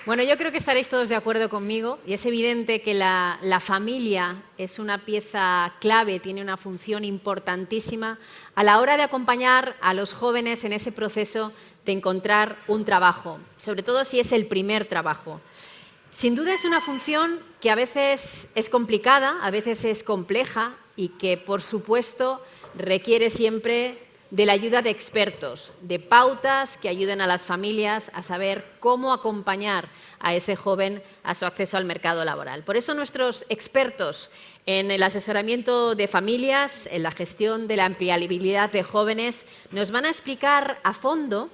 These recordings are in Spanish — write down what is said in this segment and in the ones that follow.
Bueno, yo creo que estaréis todos de acuerdo conmigo y es evidente que la familia es una pieza clave, tiene una función importantísima a la hora de acompañar a los jóvenes en ese proceso de encontrar un trabajo, sobre todo si es el primer trabajo. Sin duda es una función que a veces es complicada, a veces es compleja y que, por supuesto, requiere siempre de la ayuda de expertos, de pautas que ayuden a las familias a saber cómo acompañar a ese joven a su acceso al mercado laboral. Por eso nuestros expertos en el asesoramiento de familias, en la gestión de la empleabilidad de jóvenes, nos van a explicar a fondo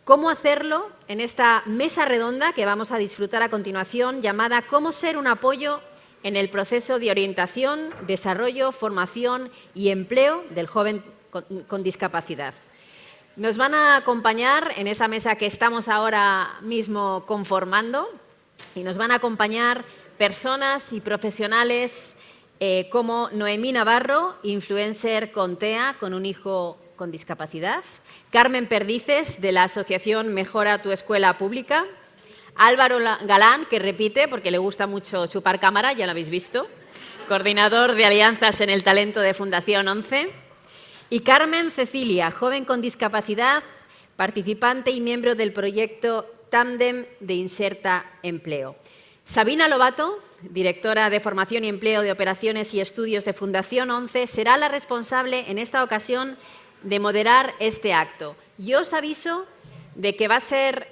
cómo hacerlo en esta mesa redonda que vamos a disfrutar a continuación, llamada «Cómo ser un apoyo en el proceso de orientación, desarrollo, formación y empleo del joven con discapacidad». Nos van a acompañar en esa mesa que estamos ahora mismo conformando y nos van a acompañar personas y profesionales como Noemí Navarro, influencer con TEA, con un hijo con discapacidad, Carmen Perdices, de la asociación Mejora tu Escuela Pública, Álvaro Galán, que repite porque le gusta mucho chupar cámara, ya lo habéis visto, coordinador de alianzas en el talento de Fundación 11, y Carmen Cecilia, joven con discapacidad, participante y miembro del proyecto Tándem de Inserta Empleo. Sabina Lobato, directora de Formación y Empleo de Operaciones y Estudios de Fundación 11, será la responsable en esta ocasión de moderar este acto. Yo os aviso de que va a ser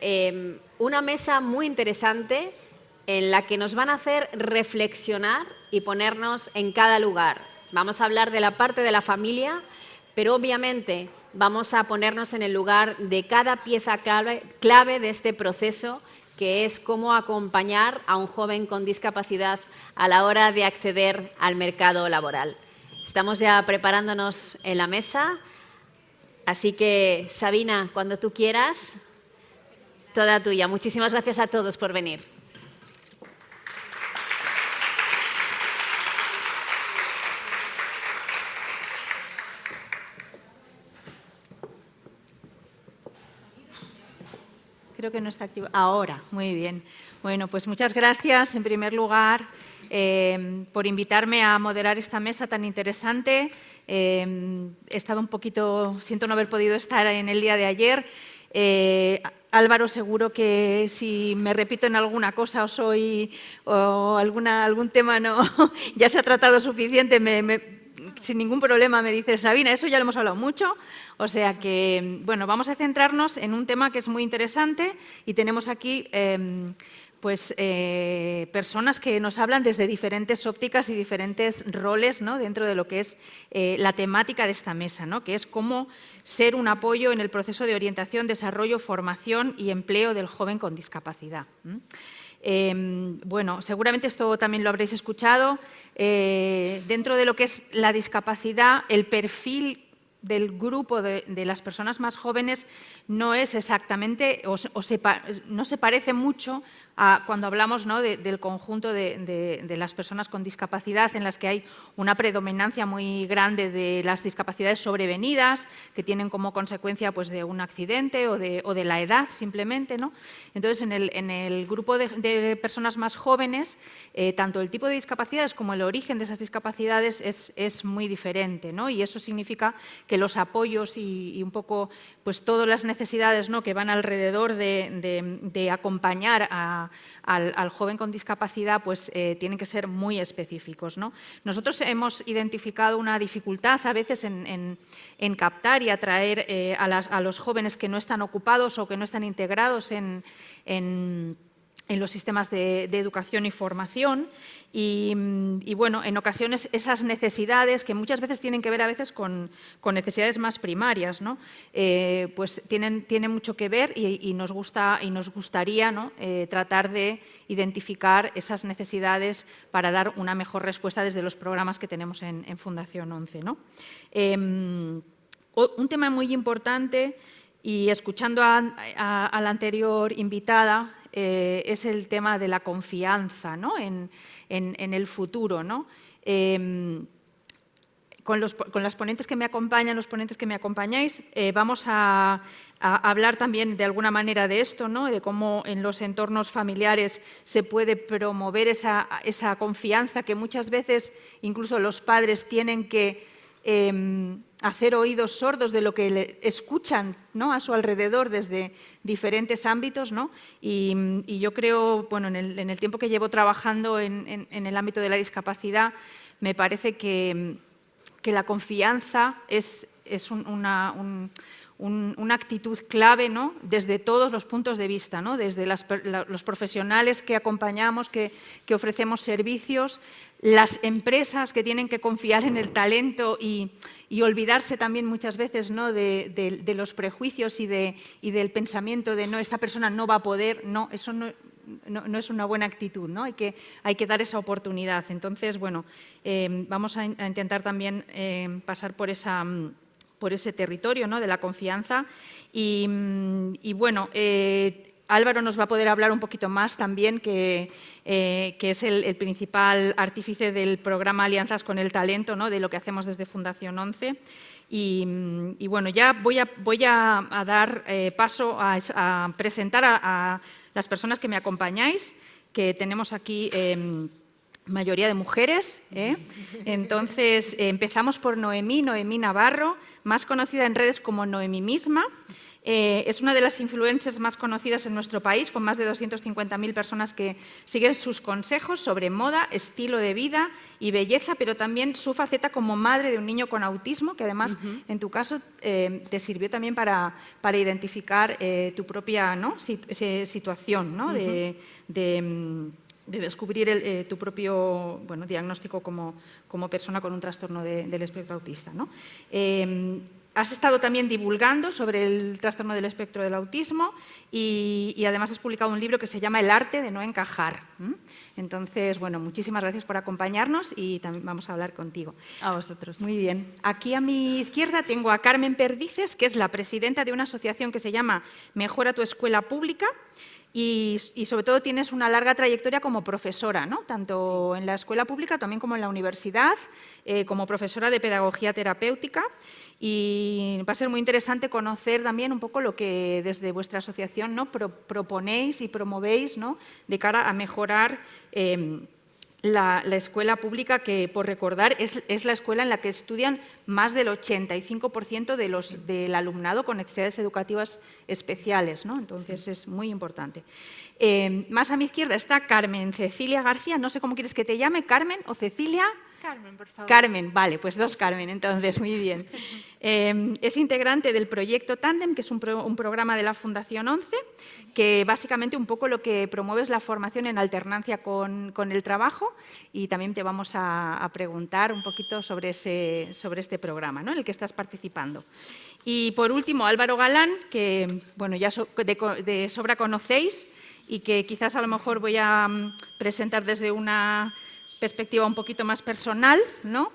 una mesa muy interesante en la que nos van a hacer reflexionar y ponernos en cada lugar. Vamos a hablar de la parte de la familia, pero obviamente vamos a ponernos en el lugar de cada pieza clave de este proceso, que es cómo acompañar a un joven con discapacidad a la hora de acceder al mercado laboral. Estamos ya preparándonos en la mesa. Así que, Sabina, cuando tú quieras, toda tuya. Muchísimas gracias a todos por venir. Creo que no está activo. Ahora, muy bien. Bueno, pues muchas gracias, en primer lugar, por invitarme a moderar esta mesa tan interesante. He estado un poquito, siento no haber podido estar en el día de ayer. Álvaro, seguro que si me repito en alguna cosa o algún tema no ya se ha tratado suficiente, sin ningún problema me dice Sabina, eso ya lo hemos hablado mucho. O sea que, bueno, vamos a centrarnos en un tema que es muy interesante y tenemos aquí personas que nos hablan desde diferentes ópticas y diferentes roles, ¿no?, dentro de lo que es la temática de esta mesa, ¿no?, que es cómo ser un apoyo en el proceso de orientación, desarrollo, formación y empleo del joven con discapacidad. Bueno, seguramente esto también lo habréis escuchado. Dentro de lo que es la discapacidad, el perfil del grupo de las personas más jóvenes no es exactamente, no se parece mucho a cuando hablamos, ¿no?, del conjunto de las personas con discapacidad, en las que hay una predominancia muy grande de las discapacidades sobrevenidas, que tienen como consecuencia pues, de un accidente o de la edad simplemente, ¿no? Entonces, en el grupo de personas más jóvenes, tanto el tipo de discapacidades como el origen de esas discapacidades es muy diferente, ¿no? Y eso significa que los apoyos y un poco pues, todas las necesidades, ¿no?, que van alrededor de acompañar al joven con discapacidad pues, tienen que ser muy específicos, ¿no? Nosotros hemos identificado una dificultad a veces en captar y atraer a los jóvenes que no están ocupados o que no están integrados en los sistemas de educación y formación y, bueno, en ocasiones esas necesidades que muchas veces tienen que ver a veces con necesidades más primarias, ¿no?, pues tienen mucho que ver y nos gustaría, ¿no?, tratar de identificar esas necesidades para dar una mejor respuesta desde los programas que tenemos en Fundación 11, ¿no? Un tema muy importante, y escuchando a la anterior invitada, es el tema de la confianza, ¿no?, en el futuro, ¿no? con las ponentes que me acompañan, los ponentes que me acompañáis, vamos a hablar también de alguna manera de esto, ¿no? De cómo en los entornos familiares se puede promover esa confianza que muchas veces incluso los padres tienen que hacer oídos sordos de lo que escuchan, ¿no?, a su alrededor desde diferentes ámbitos, ¿no? Y yo creo, bueno, en el tiempo que llevo trabajando en el ámbito de la discapacidad, me parece que la confianza es una actitud clave, ¿no?, desde todos los puntos de vista, ¿no?, desde los profesionales que acompañamos, que ofrecemos servicios, las empresas que tienen que confiar en el talento y olvidarse también muchas veces, ¿no?, de los prejuicios y del pensamiento de no, esta persona no va a poder, no, eso no es una buena actitud, ¿no? Hay que dar esa oportunidad. Entonces, bueno, vamos a intentar también pasar por ese territorio, ¿no?, de la confianza y bueno, Álvaro nos va a poder hablar un poquito más también, que es el principal artífice del programa Alianzas con el Talento, ¿no?, de lo que hacemos desde Fundación 11. Y bueno, ya voy a dar paso a presentar a las personas que me acompañáis, que tenemos aquí mayoría de mujeres, ¿eh? Entonces, empezamos por Noemí Navarro, más conocida en redes como Noemí misma. Es una de las influencers más conocidas en nuestro país, con más de 250.000 personas que siguen sus consejos sobre moda, estilo de vida y belleza, pero también su faceta como madre de un niño con autismo, que además, en tu caso, te sirvió también para identificar tu propia, ¿no?, situación, ¿no?, de descubrir tu propio, bueno, diagnóstico como persona con un trastorno del espectro autista, ¿no? Has estado también divulgando sobre el trastorno del espectro del autismo y además has publicado un libro que se llama El arte de no encajar. Entonces, bueno, muchísimas gracias por acompañarnos y también vamos a hablar contigo. A vosotros. Muy bien. Aquí a mi izquierda tengo a Carmen Perdices, que es la presidenta de una asociación que se llama Mejora tu Escuela Pública. Y sobre todo tienes una larga trayectoria como profesora, ¿no?, tanto en la escuela pública también como en la universidad, como profesora de pedagogía terapéutica. Y va a ser muy interesante conocer también un poco lo que desde vuestra asociación, ¿no?, proponéis y promovéis, ¿no?, de cara a mejorar la escuela pública, que, por recordar, es la escuela en la que estudian más del 85% del alumnado con necesidades educativas especiales, ¿no? Entonces, es muy importante. Más a mi izquierda está Carmen Cecilia García. No sé cómo quieres que te llame, Carmen o Cecilia. Carmen, por favor. Carmen, vale, pues dos Carmen, entonces, muy bien. Es integrante del proyecto Tándem, que es un programa de la Fundación 11, que básicamente un poco lo que promueve es la formación en alternancia con el trabajo, y también te vamos a preguntar un poquito sobre este programa, ¿no?, en el que estás participando. Y por último, Álvaro Galán, que bueno, ya de sobra conocéis y que quizás a lo mejor voy a presentar desde una perspectiva un poquito más personal, ¿no?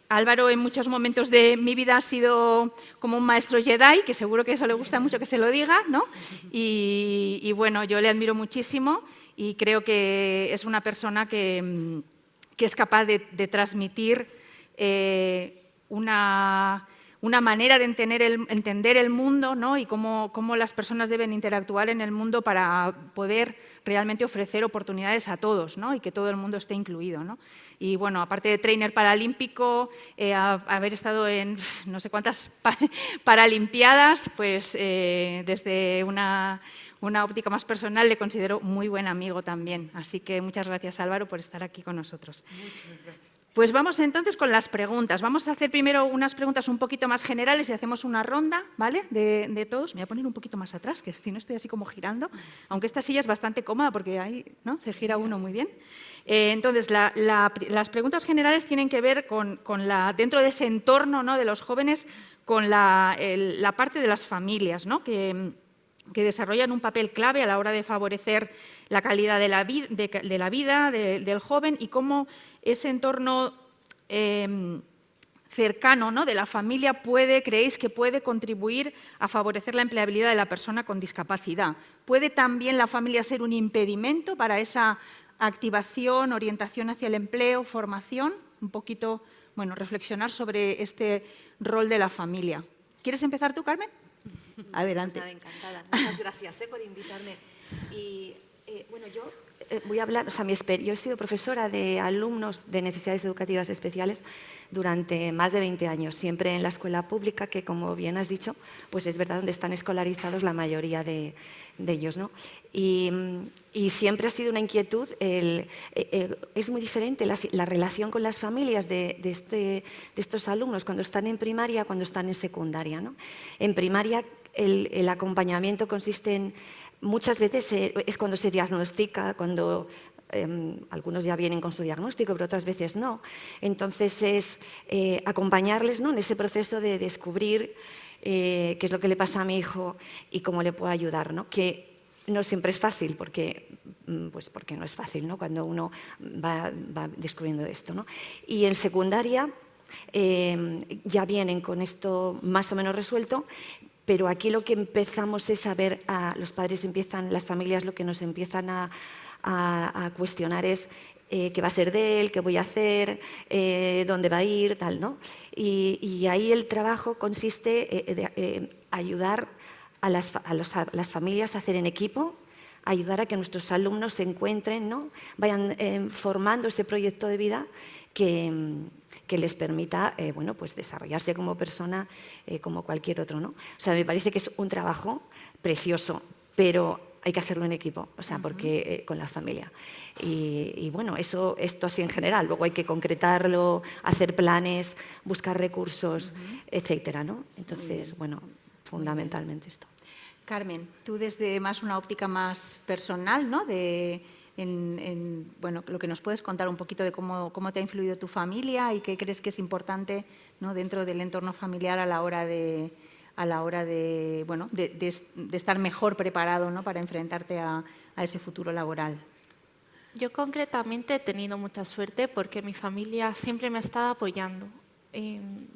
Álvaro en muchos momentos de mi vida ha sido como un maestro Jedi, que seguro que eso le gusta mucho que se lo diga, ¿no? Y bueno, yo le admiro muchísimo y creo que es una persona que es capaz de transmitir una manera de entender el mundo, ¿no?, y cómo las personas deben interactuar en el mundo para poder realmente ofrecer oportunidades a todos, ¿no?, y que todo el mundo esté incluido, ¿no? Y bueno, aparte de trainer paralímpico, haber estado en no sé cuántas paralimpiadas, pues desde una óptica más personal le considero muy buen amigo también. Así que muchas gracias, Álvaro, por estar aquí con nosotros. Muchas gracias. Pues vamos entonces con las preguntas. Vamos a hacer primero unas preguntas un poquito más generales y hacemos una ronda, ¿vale?, de todos. Me voy a poner un poquito más atrás, que si no estoy así como girando, aunque esta silla es bastante cómoda porque ahí, ¿no?, se gira uno muy bien. Entonces, las preguntas generales tienen que ver con dentro de ese entorno, ¿no?, de los jóvenes, con la parte de las familias, ¿no?, que desarrollan un papel clave a la hora de favorecer la calidad de la vida del joven, y cómo ese entorno cercano, ¿no?, de la familia creéis que puede contribuir a favorecer la empleabilidad de la persona con discapacidad. ¿Puede también la familia ser un impedimento para esa activación, orientación hacia el empleo, formación? Un poquito bueno, reflexionar sobre este rol de la familia. ¿Quieres empezar tú, Carmen? Adelante. Pues nada, encantada. Muchas gracias por invitarme. Y bueno, yo voy a hablar, o sea, yo he sido profesora de alumnos de necesidades educativas especiales durante más de 20 años, siempre en la escuela pública, que como bien has dicho, pues es verdad donde están escolarizados la mayoría de ellos, ¿no? Y siempre ha sido una inquietud, es muy diferente la relación con las familias de estos alumnos cuando están en primaria, cuando están en secundaria, ¿no? En primaria el acompañamiento consiste en, muchas veces es cuando se diagnostica, cuando algunos ya vienen con su diagnóstico, pero otras veces no. Entonces es acompañarles, ¿no?, en ese proceso de descubrir qué es lo que le pasa a mi hijo y cómo le puedo ayudar, ¿no? Que no siempre es fácil, porque no es fácil, ¿no?, cuando uno va descubriendo esto, ¿no? Y en secundaria ya vienen con esto más o menos resuelto, pero aquí lo que empezamos es a ver, los padres empiezan, las familias lo que nos empiezan a cuestionar es qué va a ser de él, qué voy a hacer, dónde va a ir, tal, ¿no? Y ahí el trabajo consiste en ayudar a las familias a hacer en equipo, ayudar a que nuestros alumnos se encuentren, ¿no?, vayan formando ese proyecto de vida que les permita bueno, pues desarrollarse como persona como cualquier otro, ¿no? O sea, me parece que es un trabajo precioso, pero hay que hacerlo en equipo, o sea, porque con la familia. Y bueno, esto así en general. Luego hay que concretarlo, hacer planes, buscar recursos, etcétera, ¿no? Entonces, bueno, fundamentalmente esto. Carmen, tú desde más una óptica más personal, ¿no?, bueno, lo que nos puedes contar un poquito de cómo te ha influido tu familia y qué crees que es importante, ¿no?, dentro del entorno familiar a la hora de bueno, de estar mejor preparado, ¿no?, para enfrentarte a ese futuro laboral. Yo concretamente he tenido mucha suerte porque mi familia siempre me ha estado apoyando.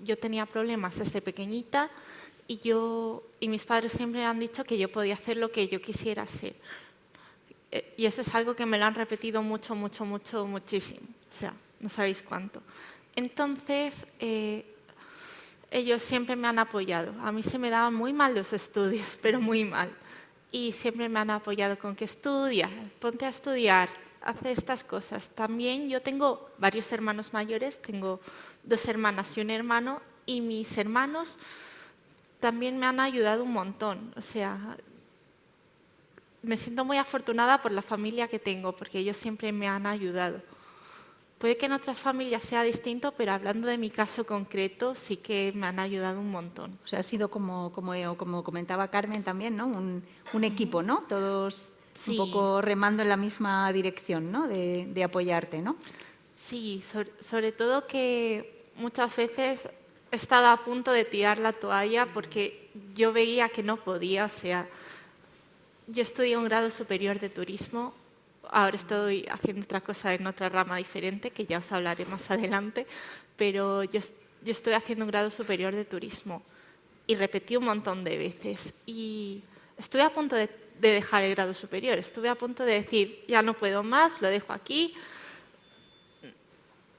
Yo tenía problemas desde pequeñita y mis padres siempre han dicho que yo podía hacer lo que yo quisiera hacer. Y eso es algo que me lo han repetido muchísimo. O sea, no sabéis cuánto. Entonces, ellos siempre me han apoyado. A mí se me daban muy mal los estudios, pero muy mal. Y siempre me han apoyado con que estudia, ponte a estudiar, hace estas cosas. También yo tengo varios hermanos mayores, tengo 2 hermanas y un hermano, y mis hermanos también me han ayudado un montón. O sea, me siento muy afortunada por la familia que tengo, porque ellos siempre me han ayudado. Puede que en otras familias sea distinto, pero hablando de mi caso concreto, sí que me han ayudado un montón. O sea, ha sido como comentaba Carmen también, ¿no?, un equipo, ¿no?, todos Sí. un poco remando en la misma dirección, ¿no?, de apoyarte, ¿no? Sí, sobre todo que muchas veces he estado a punto de tirar la toalla porque yo veía que no podía, o sea, yo estudié un grado superior de turismo, ahora estoy haciendo otra cosa en otra rama diferente, que ya os hablaré más adelante, pero yo estoy haciendo un grado superior de turismo y repetí un montón de veces. Y estuve a punto de dejar el grado superior, estuve a punto de decir, ya no puedo más, lo dejo aquí,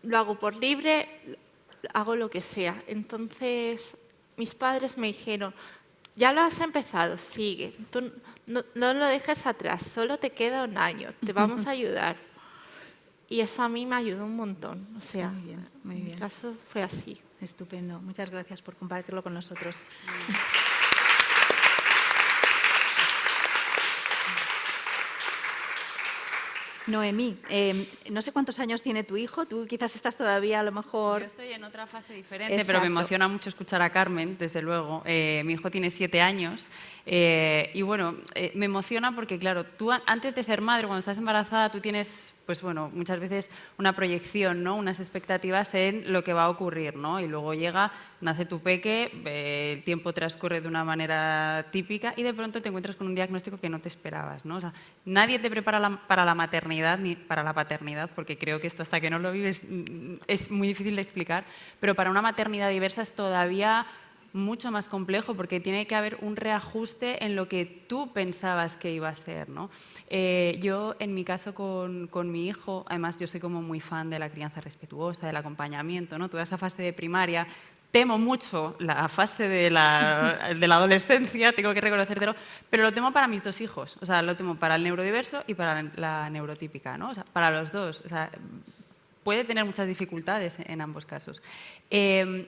lo hago por libre, hago lo que sea. Entonces, mis padres me dijeron, ya lo has empezado, sigue, tú no lo dejes atrás, solo te queda un año, te vamos a ayudar. Y eso a mí me ayudó un montón, o sea, muy bien. en mi caso fue así. Estupendo. Muchas gracias por compartirlo con nosotros. Noemí, no sé cuántos años tiene tu hijo, tú quizás estás todavía a lo mejor... Yo estoy en otra fase diferente, Exacto. pero me emociona mucho escuchar a Carmen, desde luego. Mi hijo tiene 7 años y bueno, me emociona porque, claro, tú antes de ser madre, cuando estás embarazada, tú tienes, pues bueno, muchas veces una proyección, ¿no?, unas expectativas en lo que va a ocurrir, ¿no? Y luego llega, nace tu peque, el tiempo transcurre de una manera típica y de pronto te encuentras con un diagnóstico que no te esperabas, ¿no? O sea, nadie te prepara para la maternidad ni para la paternidad, porque creo que esto hasta que no lo vives es muy difícil de explicar, pero para una maternidad diversa es todavía mucho más complejo porque tiene que haber un reajuste en lo que tú pensabas que iba a ser, ¿no? Yo, en mi caso con mi hijo, además yo soy como muy fan de la crianza respetuosa, del acompañamiento, ¿no? Toda esa fase de primaria. Temo mucho la fase de la adolescencia, tengo que reconocértelo, pero lo temo para mis 2 hijos. O sea, lo temo para el neurodiverso y para la neurotípica, ¿no? O sea, para los dos. O sea, puede tener muchas dificultades en ambos casos.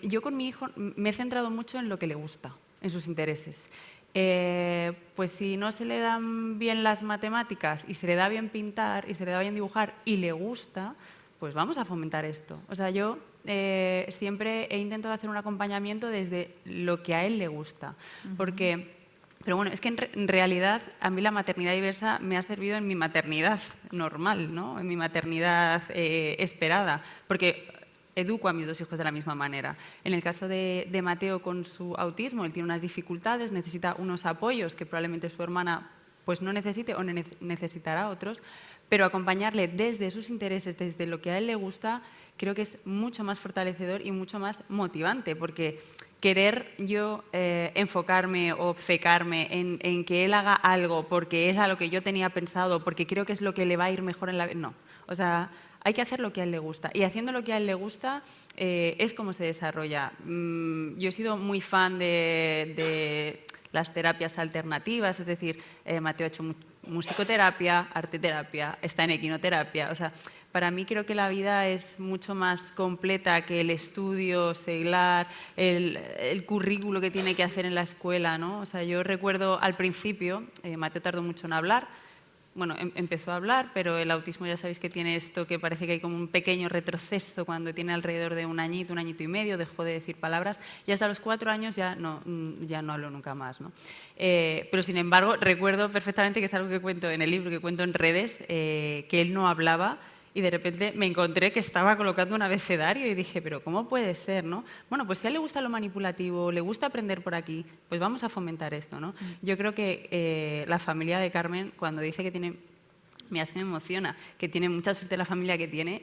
Yo con mi hijo me he centrado mucho en lo que le gusta, en sus intereses. Pues si no se le dan bien las matemáticas y se le da bien pintar y se le da bien dibujar y le gusta, pues vamos a fomentar esto. O sea, yo siempre he intentado hacer un acompañamiento desde lo que a él le gusta. Pero bueno, es que en realidad a mí la maternidad diversa me ha servido en mi maternidad normal, ¿no? En mi maternidad esperada, porque educo a mis 2 hijos de la misma manera. En el caso de Mateo con su autismo, él tiene unas dificultades, necesita unos apoyos que probablemente su hermana pues no necesite o necesitará otros, pero acompañarle desde sus intereses, desde lo que a él le gusta, creo que es mucho más fortalecedor y mucho más motivante, porque querer yo enfocarme o obcecarme en que él haga algo porque es a lo que yo tenía pensado, porque creo que es lo que le va a ir mejor en la vida, no. O sea, hay que hacer lo que a él le gusta. Y haciendo lo que a él le gusta es como se desarrolla. Yo he sido muy fan de las terapias alternativas, es decir, Mateo ha hecho musicoterapia, arteterapia, está en equinoterapia. O sea, para mí creo que la vida es mucho más completa que el estudio seglar, el currículo que tiene que hacer en la escuela, ¿no? O sea, yo recuerdo al principio, Mateo tardó mucho en hablar. Bueno, empezó a hablar, pero el autismo ya sabéis que tiene esto que parece que hay como un pequeño retroceso cuando tiene alrededor de un añito y medio, dejó de decir palabras y hasta los 4 años ya no habló nunca más, ¿no? Pero sin embargo recuerdo perfectamente que es algo que cuento en el libro, que cuento en redes, que él no hablaba y de repente me encontré que estaba colocando un abecedario y dije, pero ¿cómo puede ser, no? Bueno, pues si a él le gusta lo manipulativo, le gusta aprender por aquí, pues vamos a fomentar esto, ¿no? Yo creo que la familia de Carmen, cuando dice que tiene, mira, es que me emociona, que tiene mucha suerte la familia que tiene,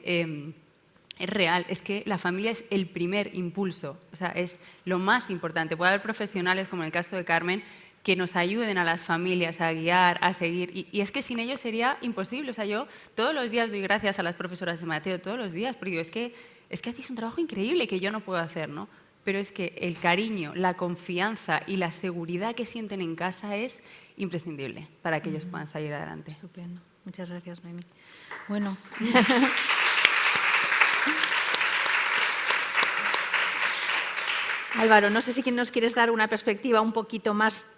es real, es que la familia es el primer impulso, o sea, es lo más importante. Puede haber profesionales, como en el caso de Carmen, que nos ayuden a las familias a guiar, a seguir. Y es que sin ellos sería imposible. O sea, yo todos los días doy gracias a las profesoras de Mateo, todos los días, porque digo, es que hacéis un trabajo increíble que yo no puedo hacer, ¿no? Pero es que el cariño, la confianza y la seguridad que sienten en casa es imprescindible para que ellos puedan salir adelante. Estupendo. Muchas gracias, Noemí. Bueno. Álvaro, no sé si nos quieres dar una perspectiva un poquito más,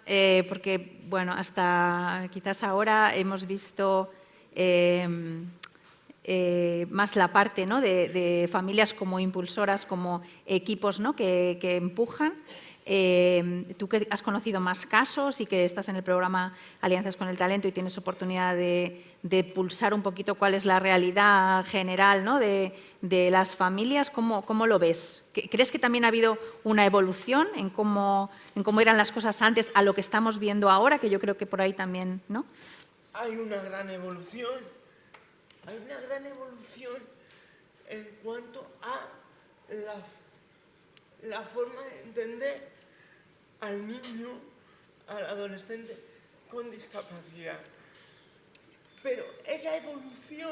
porque bueno, hasta quizás ahora hemos visto más la parte, ¿no?, de familias como impulsoras, como equipos, ¿no?, que empujan. Tú que has conocido más casos y que estás en el programa Alianzas con el Talento y tienes oportunidad de pulsar un poquito cuál es la realidad general, ¿no?, de las familias, ¿cómo lo ves? ¿Crees que también ha habido una evolución en cómo eran las cosas antes a lo que estamos viendo ahora? Que yo creo que por ahí también, ¿no? Hay una gran evolución. Hay una gran evolución en cuanto a la forma de entender al niño, al adolescente con discapacidad. Pero esa evolución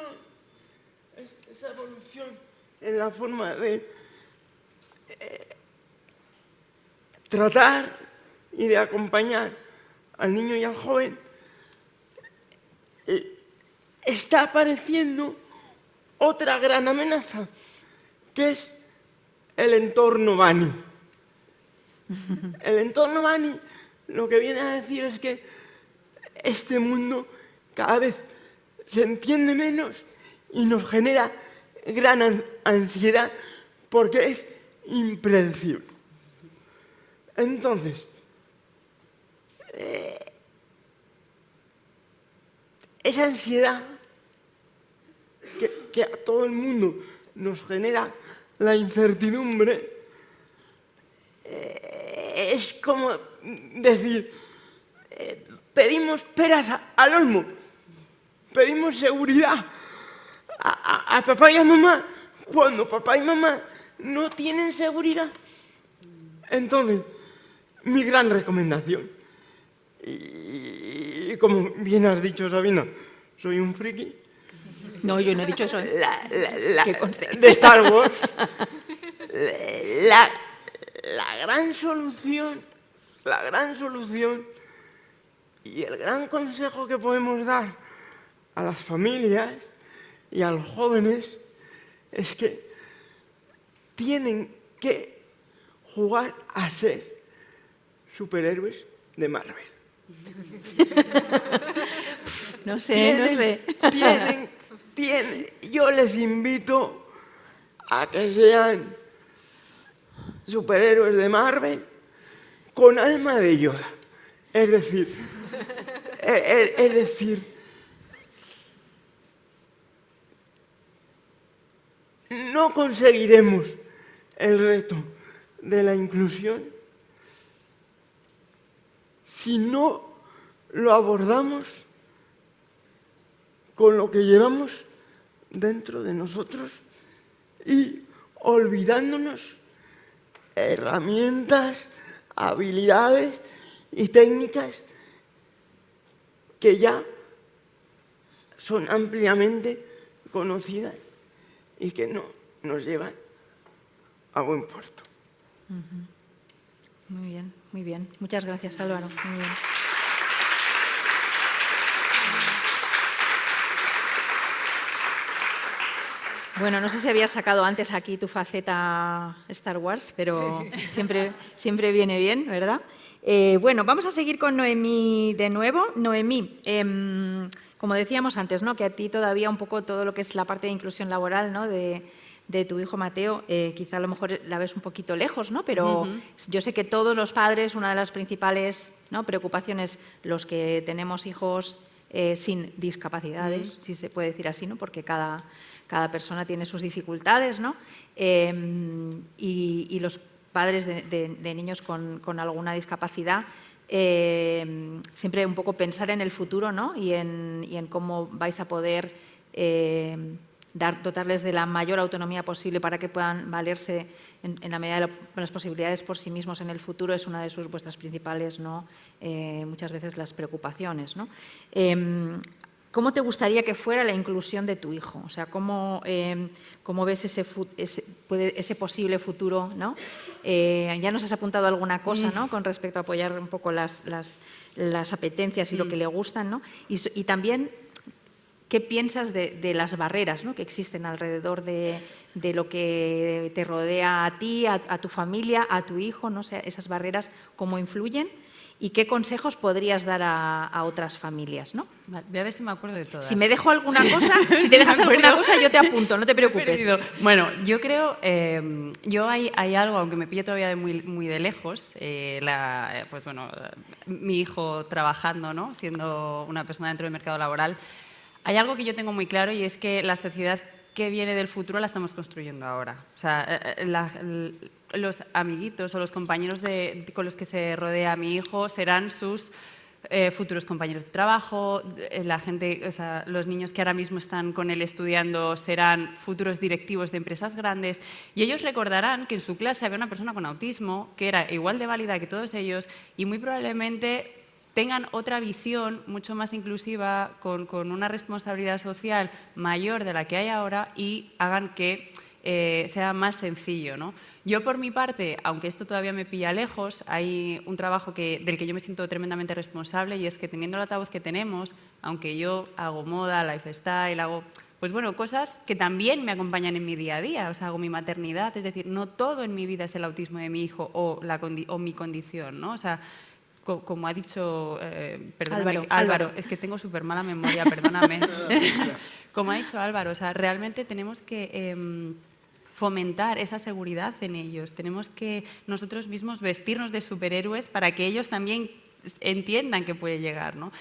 en la forma de tratar y de acompañar al niño y al joven, está apareciendo otra gran amenaza, que es el entorno Bani. El entorno Bani lo que viene a decir es que este mundo cada vez se entiende menos y nos genera gran ansiedad porque es impredecible. Entonces, esa ansiedad que a todo el mundo nos genera la incertidumbre, es como decir, pedimos peras al olmo, pedimos seguridad a papá y a mamá cuando papá y mamá no tienen seguridad. Entonces, mi gran recomendación. Y como bien has dicho, Sabina, soy un friki. No, yo no he dicho eso. Que conste. De Star Wars. La gran solución y el gran consejo que podemos dar a las familias y a los jóvenes es que tienen que jugar a ser superhéroes de Marvel. No sé. Yo les invito a que sean superhéroes de Marvel con alma de Yoda. Es decir, no conseguiremos el reto de la inclusión si no lo abordamos con lo que llevamos dentro de nosotros y olvidándonos herramientas, habilidades y técnicas que ya son ampliamente conocidas y que no nos llevan a buen puerto. Muy bien, muy bien. Muchas gracias, Álvaro. Muy bien. Bueno, no sé si habías sacado antes aquí tu faceta Star Wars, pero siempre viene bien, ¿verdad? Bueno, vamos a seguir con Noemí de nuevo. Noemí, como decíamos antes, ¿no? Que a ti todavía un poco todo lo que es la parte de inclusión laboral, ¿no? de tu hijo Mateo, quizá a lo mejor la ves un poquito lejos, ¿no? Pero yo sé que todos los padres, una de las principales, ¿no? preocupaciones, los que tenemos hijos sin discapacidades, si se puede decir así, ¿no? Porque cada persona tiene sus dificultades, ¿no? Y los padres de niños con alguna discapacidad, siempre un poco pensar en el futuro, ¿no? y en cómo vais a poder dotarles de la mayor autonomía posible para que puedan valerse en la medida de las posibilidades por sí mismos en el futuro, es una de vuestras principales, ¿no? Muchas veces las preocupaciones, ¿no? ¿Cómo te gustaría que fuera la inclusión de tu hijo? O sea, ¿cómo ves ese posible futuro, ¿no? Ya nos has apuntado alguna cosa, ¿no? Con respecto a apoyar un poco las apetencias y lo que le gustan, ¿no? Y también, ¿qué piensas de las barreras, ¿no? que existen alrededor de lo que te rodea a ti, a tu familia, a tu hijo? ¿No? O sea, esas barreras, ¿cómo influyen? ¿Y qué consejos podrías dar a otras familias? ¿no? Vale, voy a ver si me acuerdo de todas. Si me dejo alguna cosa, si te dejas alguna cosa, yo te apunto, no te preocupes. Bueno, yo creo, hay algo, aunque me pille todavía de muy de lejos, pues bueno, mi hijo trabajando, ¿no? Siendo una persona dentro del mercado laboral, hay algo que yo tengo muy claro y es que la sociedad que viene del futuro la estamos construyendo ahora. O sea, los amiguitos o los compañeros con los que se rodea mi hijo serán sus futuros compañeros de trabajo, la gente, o sea, los niños que ahora mismo están con él estudiando serán futuros directivos de empresas grandes y ellos recordarán que en su clase había una persona con autismo que era igual de válida que todos ellos y muy probablemente tengan otra visión mucho más inclusiva, con una responsabilidad social mayor de la que hay ahora y hagan que sea más sencillo, ¿no? Yo, por mi parte, aunque esto todavía me pilla lejos, hay un trabajo del que yo me siento tremendamente responsable y es que teniendo el altavoz que tenemos, aunque yo hago moda, lifestyle, hago pues bueno, cosas que también me acompañan en mi día a día, o sea, hago mi maternidad, es decir, no todo en mi vida es el autismo de mi hijo o mi condición, ¿no? O sea, como ha dicho Álvaro, es que tengo súper mala memoria, perdóname. Como ha dicho Álvaro, o sea, realmente tenemos que fomentar esa seguridad en ellos. Tenemos que nosotros mismos vestirnos de superhéroes para que ellos también entiendan que puede llegar, ¿no?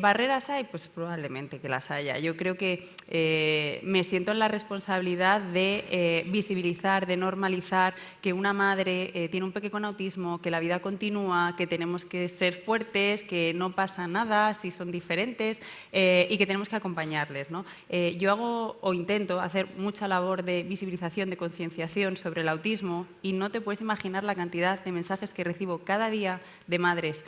¿Barreras hay? Pues probablemente que las haya. Yo creo que me siento en la responsabilidad de visibilizar, de normalizar que una madre tiene un peque con autismo, que la vida continúa, que tenemos que ser fuertes, que no pasa nada si son diferentes y que tenemos que acompañarles, ¿no? Yo hago o intento hacer mucha labor de visibilización, de concienciación sobre el autismo y no te puedes imaginar la cantidad de mensajes que recibo cada día de madres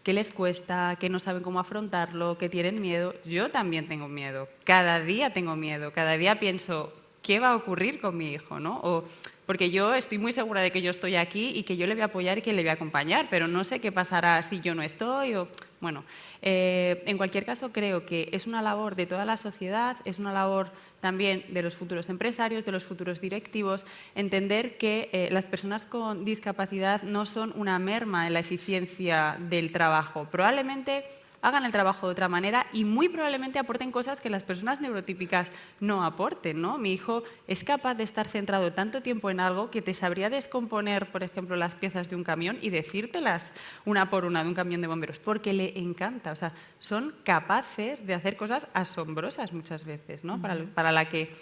que les cuesta, que no saben cómo afrontarlo, que tienen miedo. Yo también tengo miedo, cada día tengo miedo, cada día pienso, ¿qué va a ocurrir con mi hijo, ¿no? Porque yo estoy muy segura de que yo estoy aquí y que yo le voy a apoyar y que le voy a acompañar, pero no sé qué pasará si yo no estoy. Bueno, en cualquier caso creo que es una labor de toda la sociedad, es una labor también de los futuros empresarios, de los futuros directivos, entender que las personas con discapacidad no son una merma en la eficiencia del trabajo. Probablemente hagan el trabajo de otra manera y muy probablemente aporten cosas que las personas neurotípicas no aporten, ¿no? Mi hijo es capaz de estar centrado tanto tiempo en algo que te sabría descomponer, por ejemplo, las piezas de un camión y decírtelas una por una de un camión de bomberos, porque le encanta. O sea, son capaces de hacer cosas asombrosas muchas veces, ¿no? Para la que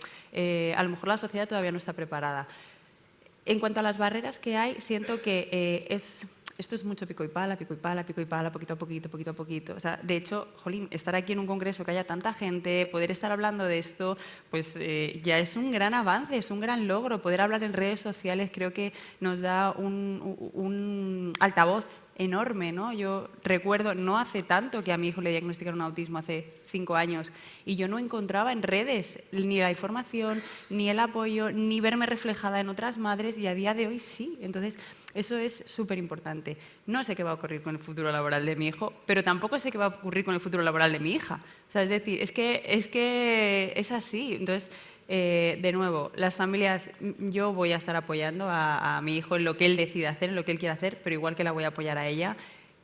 a lo mejor la sociedad todavía no está preparada. En cuanto a las barreras que hay, siento que esto es mucho pico y pala, pico y pala, pico y pala, poquito a poquito, poquito a poquito. O sea, de hecho, jolín, estar aquí en un congreso que haya tanta gente, poder estar hablando de esto, pues ya es un gran avance, es un gran logro. Poder hablar en redes sociales creo que nos da un altavoz enorme, ¿no? Yo recuerdo, no hace tanto que a mi hijo le diagnosticaron autismo, hace 5 años, y yo no encontraba en redes ni la información, ni el apoyo, ni verme reflejada en otras madres, y a día de hoy sí. Entonces, eso es súper importante. No sé qué va a ocurrir con el futuro laboral de mi hijo, pero tampoco sé qué va a ocurrir con el futuro laboral de mi hija. O sea, es decir, es que es así. Entonces, de nuevo, las familias, yo voy a estar apoyando a mi hijo en lo que él decida hacer, en lo que él quiera hacer, pero igual que la voy a apoyar a ella.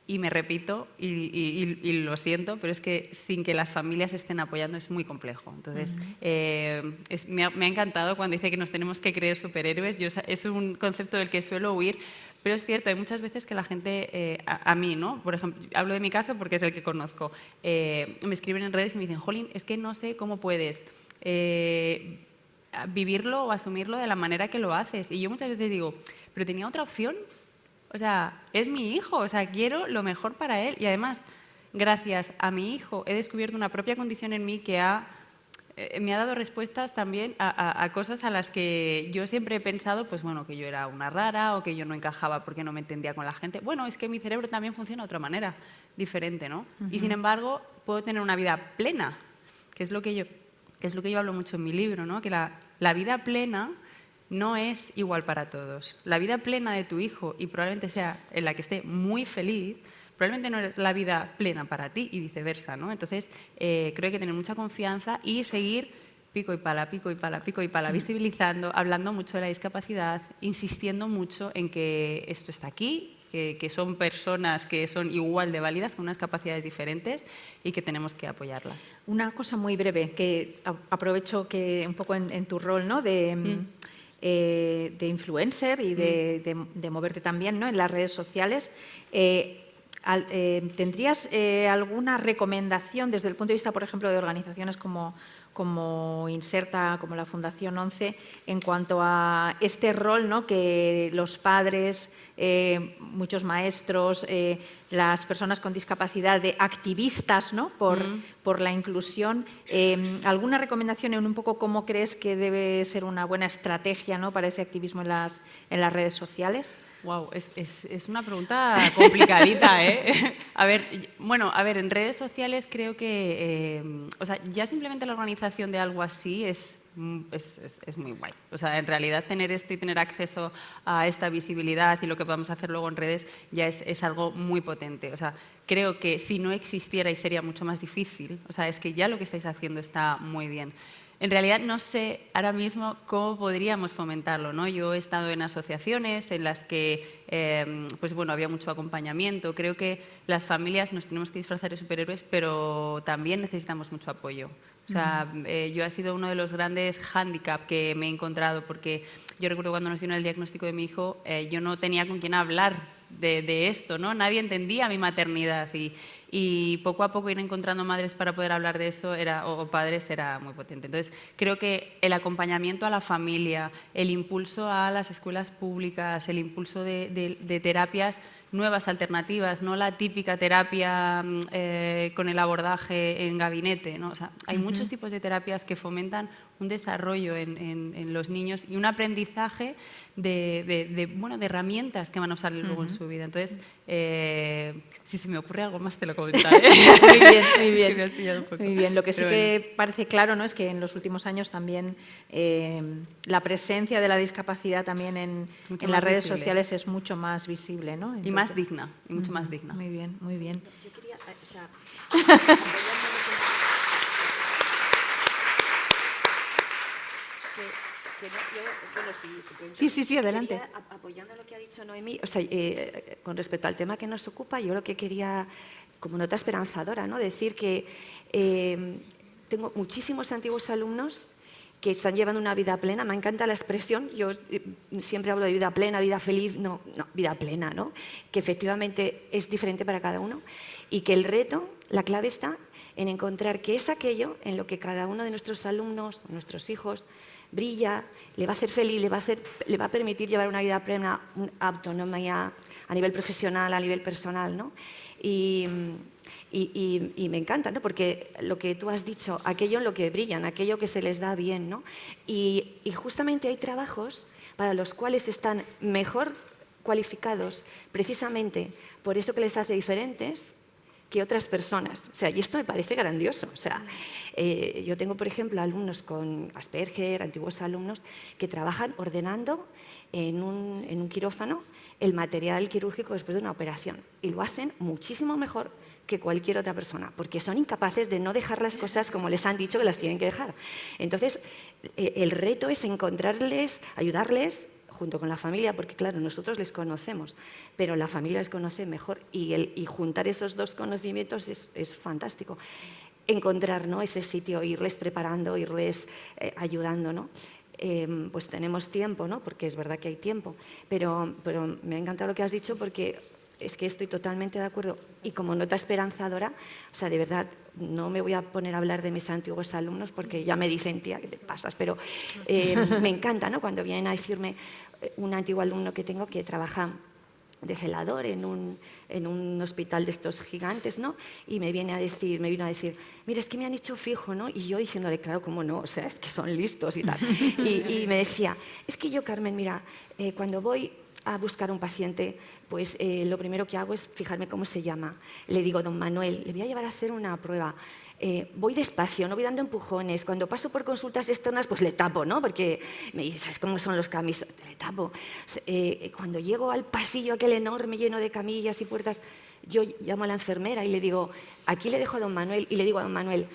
Y me repito, y lo siento, pero es que sin que las familias estén apoyando es muy complejo. Entonces, me ha encantado cuando dice que nos tenemos que creer superhéroes. Es un concepto del que suelo huir, pero es cierto, hay muchas veces que la gente, a mí, ¿no? Por ejemplo, hablo de mi caso porque es el que conozco, me escriben en redes y me dicen, jolín, es que no sé cómo puedes vivirlo o asumirlo de la manera que lo haces. Y yo muchas veces digo, ¿pero tenía otra opción? O sea, es mi hijo, o sea, quiero lo mejor para él. Y además, gracias a mi hijo, he descubierto una propia condición en mí que me ha dado respuestas también a cosas a las que yo siempre he pensado, pues bueno, que yo era una rara o que yo no encajaba porque no me entendía con la gente. Bueno, es que mi cerebro también funciona de otra manera, diferente, ¿no? Y sin embargo, puedo tener una vida plena, que es lo que yo hablo mucho en mi libro, ¿no? Que la vida plena no es igual para todos. La vida plena de tu hijo, y probablemente sea en la que esté muy feliz, probablemente no es la vida plena para ti y viceversa, ¿no? Entonces, creo que hay que tener mucha confianza y seguir pico y pala, pico y pala, pico y pala, visibilizando, hablando mucho de la discapacidad, insistiendo mucho en que esto está aquí, que son personas que son igual de válidas, con unas capacidades diferentes y que tenemos que apoyarlas. Una cosa muy breve, que aprovecho que un poco en tu rol, ¿no? de influencer y de moverte también, ¿no? En las redes sociales. ¿Tendrías alguna recomendación desde el punto de vista, por ejemplo, de organizaciones como Inserta, como la Fundación 11, en cuanto a este rol, ¿no? Que los padres, muchos maestros, las personas con discapacidad, de activistas, ¿no? por la inclusión? ¿Alguna recomendación en un poco cómo crees que debe ser una buena estrategia, ¿no? Para ese activismo en las redes sociales? Wow, es una pregunta complicadita, ¿eh? A ver, en redes sociales creo que, o sea, ya simplemente la organización de algo así es muy guay. O sea, en realidad tener esto y tener acceso a esta visibilidad y lo que podamos hacer luego en redes ya es algo muy potente. O sea, creo que si no existierais sería mucho más difícil. O sea, es que ya lo que estáis haciendo está muy bien. En realidad no sé ahora mismo cómo podríamos fomentarlo, ¿no? Yo he estado en asociaciones en las que pues bueno, había mucho acompañamiento. Creo que las familias nos tenemos que disfrazar de superhéroes, pero también necesitamos mucho apoyo. O sea, yo ha sido uno de los grandes hándicaps que me he encontrado, porque yo recuerdo cuando nos dieron el diagnóstico de mi hijo, yo no tenía con quién hablar de esto, ¿no? Nadie entendía mi maternidad y poco a poco ir encontrando madres para poder hablar de eso o padres era muy potente. Entonces, creo que el acompañamiento a la familia, el impulso a las escuelas públicas, el impulso de terapias nuevas, alternativas, no la típica terapia con el abordaje en gabinete, ¿no? O sea, hay muchos tipos de terapias que fomentan un desarrollo en los niños y un aprendizaje de herramientas que van a usar luego en su vida. Entonces, si se me ocurre algo más te lo comentaré. Muy bien, muy Es bien. que me has pillado un poco. Muy bien. Lo que sí Pero que parece claro, ¿no?, es que en los últimos años también la presencia de la discapacidad también en mucho las más redes visible. sociales es mucho más visible, ¿no? Y más digna, y mucho más digna. Muy bien, muy bien. Yo quería, o sea, Sí, adelante. Apoyando lo que ha dicho Noemí, o sea, con respecto al tema que nos ocupa, yo lo que quería, como nota esperanzadora, ¿no?, decir que tengo muchísimos antiguos alumnos que están llevando una vida plena. Me encanta la expresión, yo siempre hablo de vida plena, vida feliz, no, vida plena, ¿no?, que efectivamente es diferente para cada uno y que el reto, la clave está en encontrar qué es aquello en lo que cada uno de nuestros alumnos, nuestros hijos, brilla, le va a hacer feliz, le va a permitir llevar una vida plena, una autonomía a nivel profesional, a nivel personal, ¿no? Y me encanta, ¿no?, porque lo que tú has dicho, aquello en lo que brillan, aquello que se les da bien, ¿no? Y justamente hay trabajos para los cuales están mejor cualificados precisamente por eso que les hace diferentes que otras personas. O sea, y esto me parece grandioso. O sea, yo tengo, por ejemplo, alumnos con Asperger, antiguos alumnos, que trabajan ordenando en un quirófano el material quirúrgico después de una operación. Y lo hacen muchísimo mejor que cualquier otra persona, porque son incapaces de no dejar las cosas como les han dicho que las tienen que dejar. Entonces, el reto es encontrarles, ayudarles, junto con la familia, porque claro, nosotros les conocemos, pero la familia les conoce mejor y juntar esos dos conocimientos es fantástico. Encontrar, ¿no?, ese sitio, irles preparando, irles ayudando, ¿no? Pues tenemos tiempo, ¿no?, porque es verdad que hay tiempo, pero me ha encantado lo que has dicho porque es que estoy totalmente de acuerdo. Y como nota esperanzadora, o sea, de verdad, no me voy a poner a hablar de mis antiguos alumnos porque ya me dicen, tía, ¿qué te pasas? Pero me encanta, ¿no?, cuando vienen a decirme un antiguo alumno que tengo que trabaja de celador en un hospital de estos gigantes, ¿no? Y me vino a decir, mira, es que me han hecho fijo, ¿no? Y yo diciéndole, claro, cómo no, o sea, es que son listos y tal. Y me decía, es que yo, Carmen, mira, cuando voy a buscar un paciente, pues lo primero que hago es fijarme cómo se llama. Le digo, don Manuel, le voy a llevar a hacer una prueba. Voy despacio, no voy dando empujones. Cuando paso por consultas externas, pues le tapo, ¿no? Porque me dice, ¿sabes cómo son los camisos? Le tapo. Cuando llego al pasillo aquel enorme lleno de camillas y puertas, yo llamo a la enfermera y le digo, aquí le dejo a don Manuel. Y le digo a don Manuel,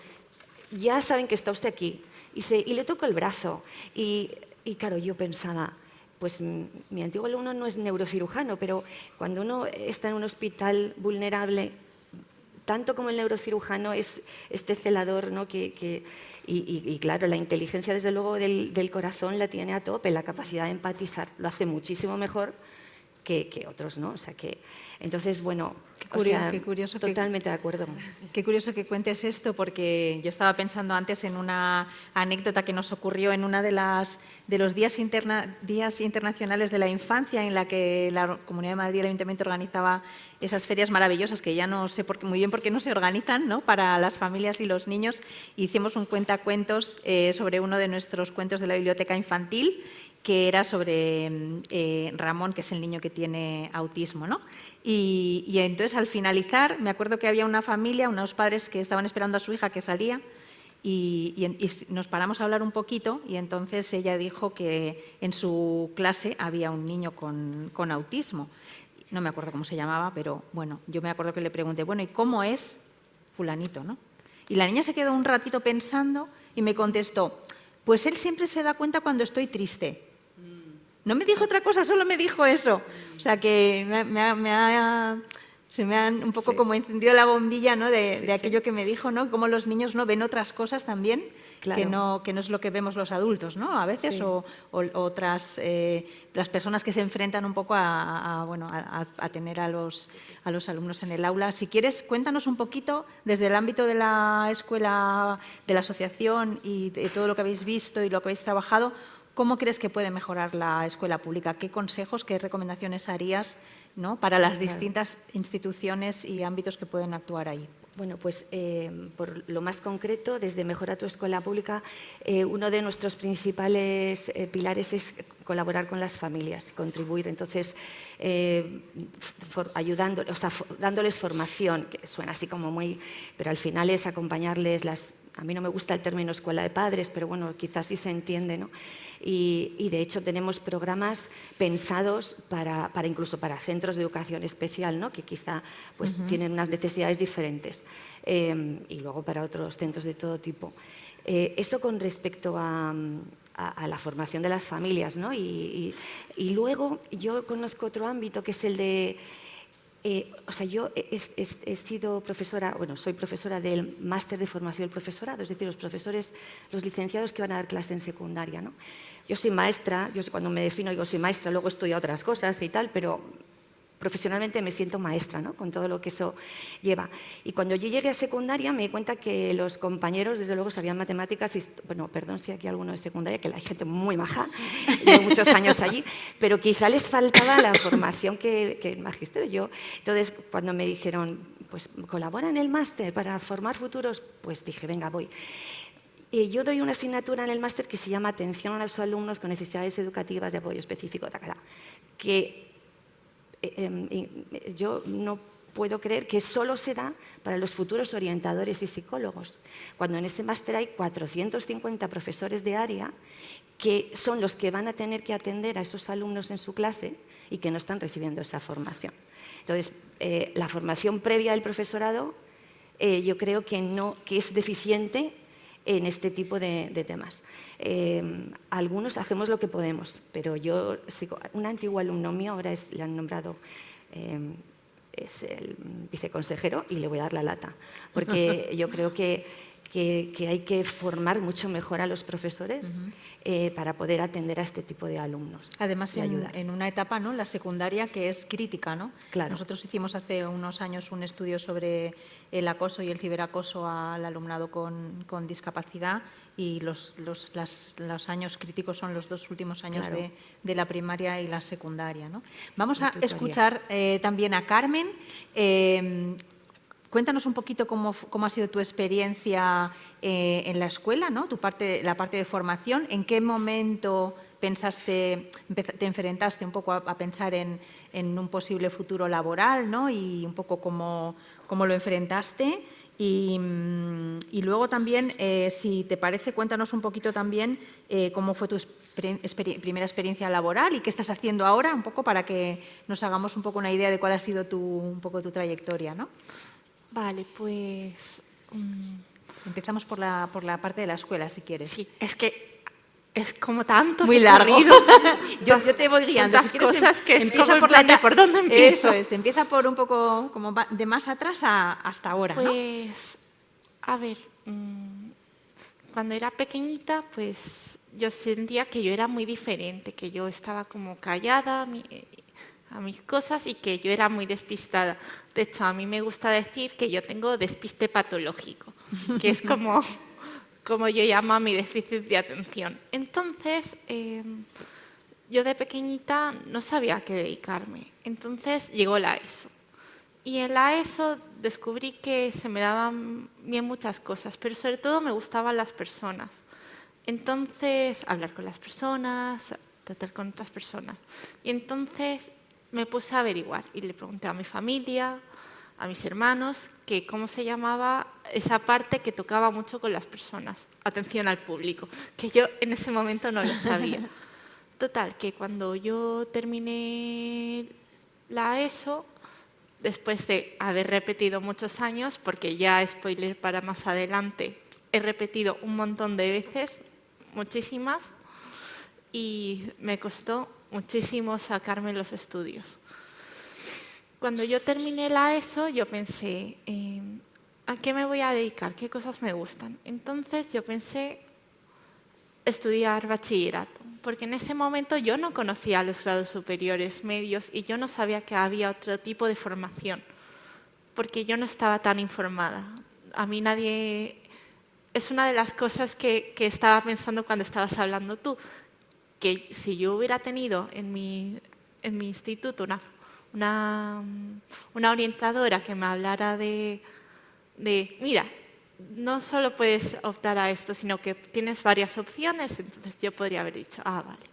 ya saben que está usted aquí. Y le toco el brazo. Y claro, yo pensaba, pues mi antiguo alumno no es neurocirujano, pero cuando uno está en un hospital vulnerable, tanto como el neurocirujano es este celador, ¿no?, y claro, la inteligencia desde luego del corazón la tiene a tope, la capacidad de empatizar lo hace muchísimo mejor que otros, ¿no? O sea que, entonces, bueno, Qué curioso totalmente de acuerdo. Qué curioso que cuentes esto, porque yo estaba pensando antes en una anécdota que nos ocurrió en una de los días internacionales de la infancia, en la que la Comunidad de Madrid y el Ayuntamiento organizaba esas ferias maravillosas que ya no sé muy bien por qué no se organizan, ¿no?, para las familias y los niños. Hicimos un cuentacuentos sobre uno de nuestros cuentos de la biblioteca infantil, que era sobre Ramón, que es el niño que tiene autismo, ¿no? Y entonces, al finalizar, me acuerdo que había una familia, unos padres que estaban esperando a su hija que salía y nos paramos a hablar un poquito y entonces ella dijo que en su clase había un niño con autismo. No me acuerdo cómo se llamaba, pero bueno, yo me acuerdo que le pregunté, bueno, ¿y cómo es fulanito, no? Y la niña se quedó un ratito pensando y me contestó, pues él siempre se da cuenta cuando estoy triste. No me dijo otra cosa, solo me dijo eso. O sea que Se me han un poco Sí. como encendido la bombilla, ¿no? de Sí, aquello sí. que me dijo, ¿no? Cómo los niños no ven otras cosas también Claro. que no es lo que vemos los adultos, ¿no? A veces, Sí. o otras, las personas que se enfrentan un poco a tener a los alumnos en el aula. Si quieres, cuéntanos un poquito desde el ámbito de la escuela, de la asociación y de todo lo que habéis visto y lo que habéis trabajado, ¿cómo crees que puede mejorar la escuela pública? ¿Qué consejos, qué recomendaciones harías, ¿no? Para las distintas instituciones y ámbitos que pueden actuar ahí? Bueno, pues por lo más concreto, desde Mejora tu Escuela Pública, uno de nuestros principales pilares es colaborar con las familias, contribuir. Entonces, dándoles formación, que suena así como muy... Pero al final es acompañarles a mí no me gusta el término escuela de padres, pero bueno, quizás sí se entiende, ¿no? Y de hecho tenemos programas pensados incluso para centros de educación especial, ¿no? Que quizá pues, tienen unas necesidades diferentes, y luego para otros centros de todo tipo. Eso con respecto a la formación de las familias, ¿no? Y luego yo conozco otro ámbito que es el de... yo he sido profesora, bueno, soy profesora del máster de formación del profesorado, es decir, los licenciados que van a dar clase en secundaria, ¿no? Yo soy maestra, yo cuando me defino digo soy maestra, luego estudio otras cosas y tal, pero profesionalmente me siento maestra, ¿no? Con todo lo que eso lleva. Y cuando yo llegué a secundaria me di cuenta que los compañeros, desde luego, sabían matemáticas y, bueno, perdón si aquí hay alguno de secundaria, que hay gente muy maja, llevo muchos años allí, pero quizá les faltaba la formación que el magisterio. Entonces, cuando me dijeron, pues colabora en el máster para formar futuros, pues dije, venga, voy. Yo doy una asignatura en el máster que se llama Atención a los alumnos con necesidades educativas de apoyo específico, que yo no puedo creer que solo se da para los futuros orientadores y psicólogos, cuando en ese máster hay 450 profesores de área que son los que van a tener que atender a esos alumnos en su clase y que no están recibiendo esa formación. Entonces, la formación previa del profesorado yo creo que es deficiente en este tipo de temas. Algunos hacemos lo que podemos, pero yo sigo, un antiguo alumno mío, ahora le han nombrado, es el viceconsejero y le voy a dar la lata, porque yo creo que hay que formar mucho mejor a los profesores para poder atender a este tipo de alumnos. Además, y ayudar. en una etapa, ¿no? La secundaria, que es crítica, ¿no? Claro. Nosotros hicimos hace unos años un estudio sobre el acoso y el ciberacoso al alumnado con discapacidad, y los años críticos son los 2 últimos años Claro. de la primaria y la secundaria, ¿no? Vamos La a tutoría. escuchar también a Carmen. Cuéntanos un poquito cómo ha sido tu experiencia en la escuela, ¿no? La parte de formación. ¿En qué momento te enfrentaste un poco a pensar en un posible futuro laboral, ¿no? Y un poco cómo lo enfrentaste. Y luego también, si te parece, cuéntanos un poquito también cómo fue tu primera experiencia laboral y qué estás haciendo ahora, un poco para que nos hagamos un poco una idea de cuál ha sido un poco tu trayectoria, ¿no? Vale, pues... Empezamos por la parte de la escuela, si quieres. sí, es que es como tanto Muy largo. recorrido, yo te voy guiando. tantas Si quieres, cosas que es empieza como en por plan de ¿por dónde empiezo? Eso es, empieza por un poco como de más atrás hasta ahora, ¿no? Pues, a ver, cuando era pequeñita, pues yo sentía que yo era muy diferente, que yo estaba como callada a mis cosas y que yo era muy despistada. De hecho, a mí me gusta decir que yo tengo despiste patológico, que es como yo llamo a mi déficit de atención. Entonces, yo de pequeñita no sabía a qué dedicarme. Entonces llegó la ESO. Y en la ESO descubrí que se me daban bien muchas cosas, pero sobre todo me gustaban las personas. Entonces, hablar con las personas, tratar con otras personas. Y entonces me puse a averiguar y le pregunté a mi familia, a mis hermanos, que cómo se llamaba esa parte que tocaba mucho con las personas, atención al público, que yo en ese momento no lo sabía. Total, que cuando yo terminé la ESO, después de haber repetido muchos años, porque ya spoiler para más adelante, he repetido un montón de veces, muchísimas, y me costó muchísimo sacarme los estudios. cuando yo terminé la ESO, yo pensé, ¿a qué me voy a dedicar? ¿Qué cosas me gustan? Entonces yo pensé estudiar bachillerato, porque en ese momento yo no conocía los grados superiores medios y yo no sabía que había otro tipo de formación, porque yo no estaba tan informada. A mí nadie... Es una de las cosas que estaba pensando cuando estabas hablando tú, que si yo hubiera tenido en mi instituto una orientadora que me hablara de, mira, no solo puedes optar a esto, sino que tienes varias opciones, entonces yo podría haber dicho, ah, vale,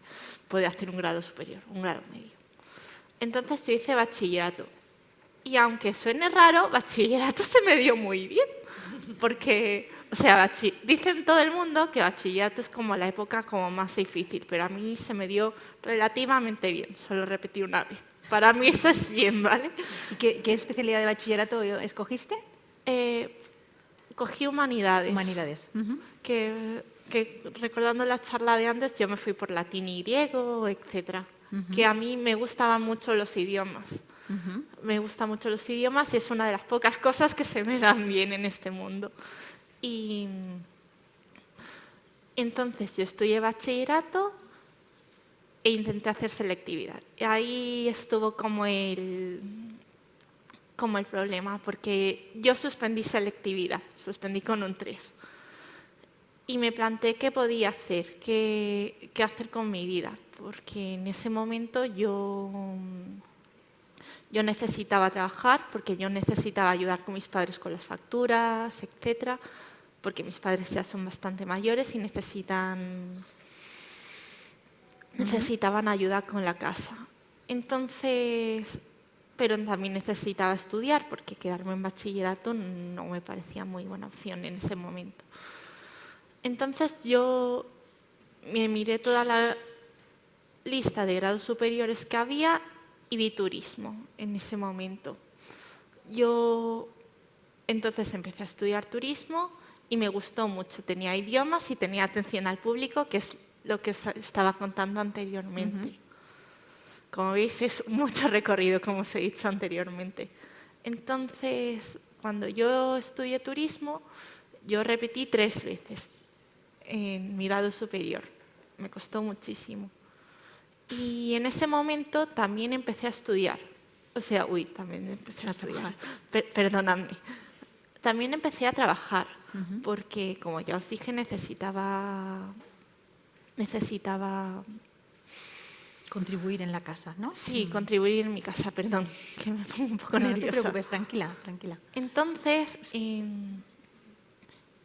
puedo hacer un grado superior, un grado medio. Entonces yo hice bachillerato. Y aunque suene raro, bachillerato se me dio muy bien, porque, o sea, dicen todo el mundo que bachillerato es como la época como más difícil, pero a mí se me dio relativamente bien, solo repetí una vez. Para mí eso es bien, ¿vale? ¿Y qué especialidad de bachillerato escogiste? Cogí humanidades. Humanidades. Que recordando la charla de antes, yo me fui por latín y griego, etcétera. Que a mí me gustaban mucho los idiomas. Me gustan mucho los idiomas y es una de las pocas cosas que se me dan bien en este mundo. Y entonces yo estudié bachillerato e intenté hacer selectividad. Y ahí estuvo como el problema, porque yo suspendí selectividad, suspendí con un 3. Y me planteé qué podía hacer, qué hacer con mi vida, porque en ese momento yo necesitaba trabajar, porque yo necesitaba ayudar con mis padres con las facturas, etcétera, porque mis padres ya son bastante mayores y necesitaban ayuda con la casa. Entonces, pero también necesitaba estudiar, porque quedarme en bachillerato no me parecía muy buena opción en ese momento. Entonces yo me miré toda la lista de grados superiores que había y vi turismo en ese momento. Yo entonces empecé a estudiar turismo y me gustó mucho. Tenía idiomas y tenía atención al público, que es lo que os estaba contando anteriormente. Como veis, es mucho recorrido, como os he dicho anteriormente. Entonces, cuando yo estudié turismo, yo repetí 3 veces en mi grado superior. Me costó muchísimo. Y en ese momento también empecé a estudiar. También empecé a estudiar. Perdonadme. También empecé a trabajar, porque, como ya os dije, necesitaba Contribuir en la casa, ¿no? Sí, contribuir en mi casa, perdón, que me pongo un poco nerviosa. No te preocupes, tranquila, tranquila. Entonces, yo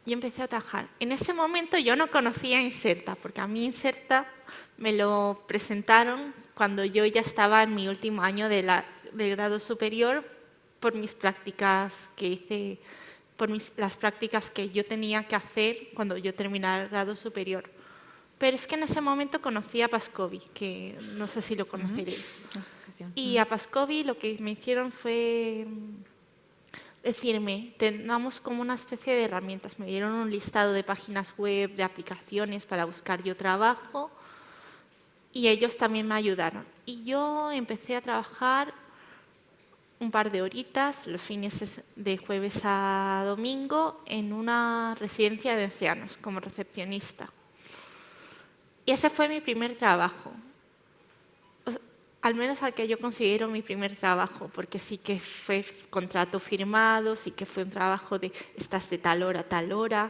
empecé a trabajar. En ese momento yo no conocía Inserta, porque a mí Inserta me lo presentaron cuando yo ya estaba en mi último año de grado superior por mis prácticas que hice, las prácticas que yo tenía que hacer cuando yo terminara el grado superior. Pero es que en ese momento conocí a Pascovi, que no sé si lo conoceréis. Y a Pascovi lo que me hicieron fue decirme, te damos como una especie de herramientas. Me dieron un listado de páginas web, de aplicaciones para buscar yo trabajo y ellos también me ayudaron. Y yo empecé a trabajar un par de horitas, los fines de jueves a domingo, en una residencia de ancianos como recepcionista. Y ese fue mi primer trabajo, al menos al que yo considero mi primer trabajo, porque sí que fue contrato firmado, sí que fue un trabajo de estás de tal hora a tal hora,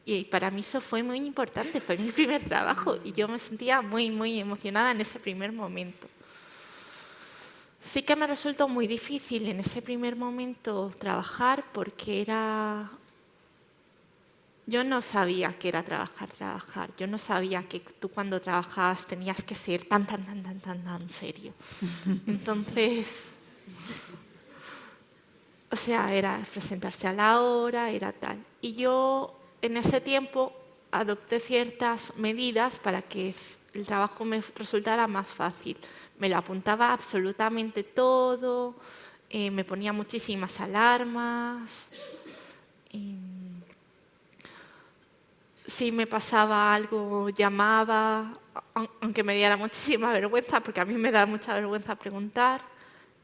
y para mí eso fue muy importante, fue mi primer trabajo y yo me sentía muy, muy emocionada en ese primer momento. Sí que me resultó muy difícil en ese primer momento trabajar porque yo no sabía qué era trabajar. Yo no sabía que tú cuando trabajabas tenías que ser tan serio. Entonces, era presentarse a la hora, era tal. Y yo en ese tiempo adopté ciertas medidas para que el trabajo me resultara más fácil. Me lo apuntaba absolutamente todo, me ponía muchísimas alarmas. Si me pasaba algo, llamaba, aunque me diera muchísima vergüenza, porque a mí me da mucha vergüenza preguntar.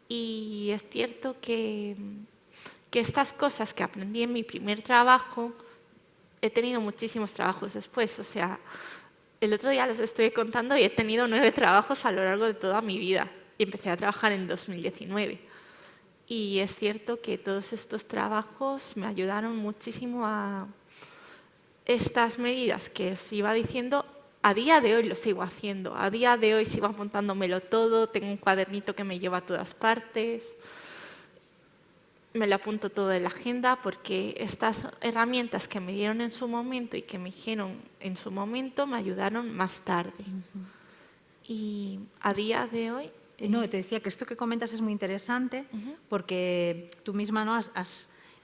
Y es cierto que estas cosas que aprendí en mi primer trabajo, he tenido muchísimos trabajos después. O sea, el otro día los estoy contando y he tenido 9 trabajos a lo largo de toda mi vida. Y empecé a trabajar en 2019. Y es cierto que todos estos trabajos me ayudaron muchísimo a estas medidas que os iba diciendo. A día de hoy lo sigo haciendo. A día de hoy sigo apuntándomelo todo. Tengo un cuadernito que me lleva a todas partes. Me lo apunto todo en la agenda porque estas herramientas que me dieron en su momento y que me dijeron en su momento me ayudaron más tarde. Y a día de hoy... No, te decía que esto que comentas es muy interesante porque tú misma, ¿no?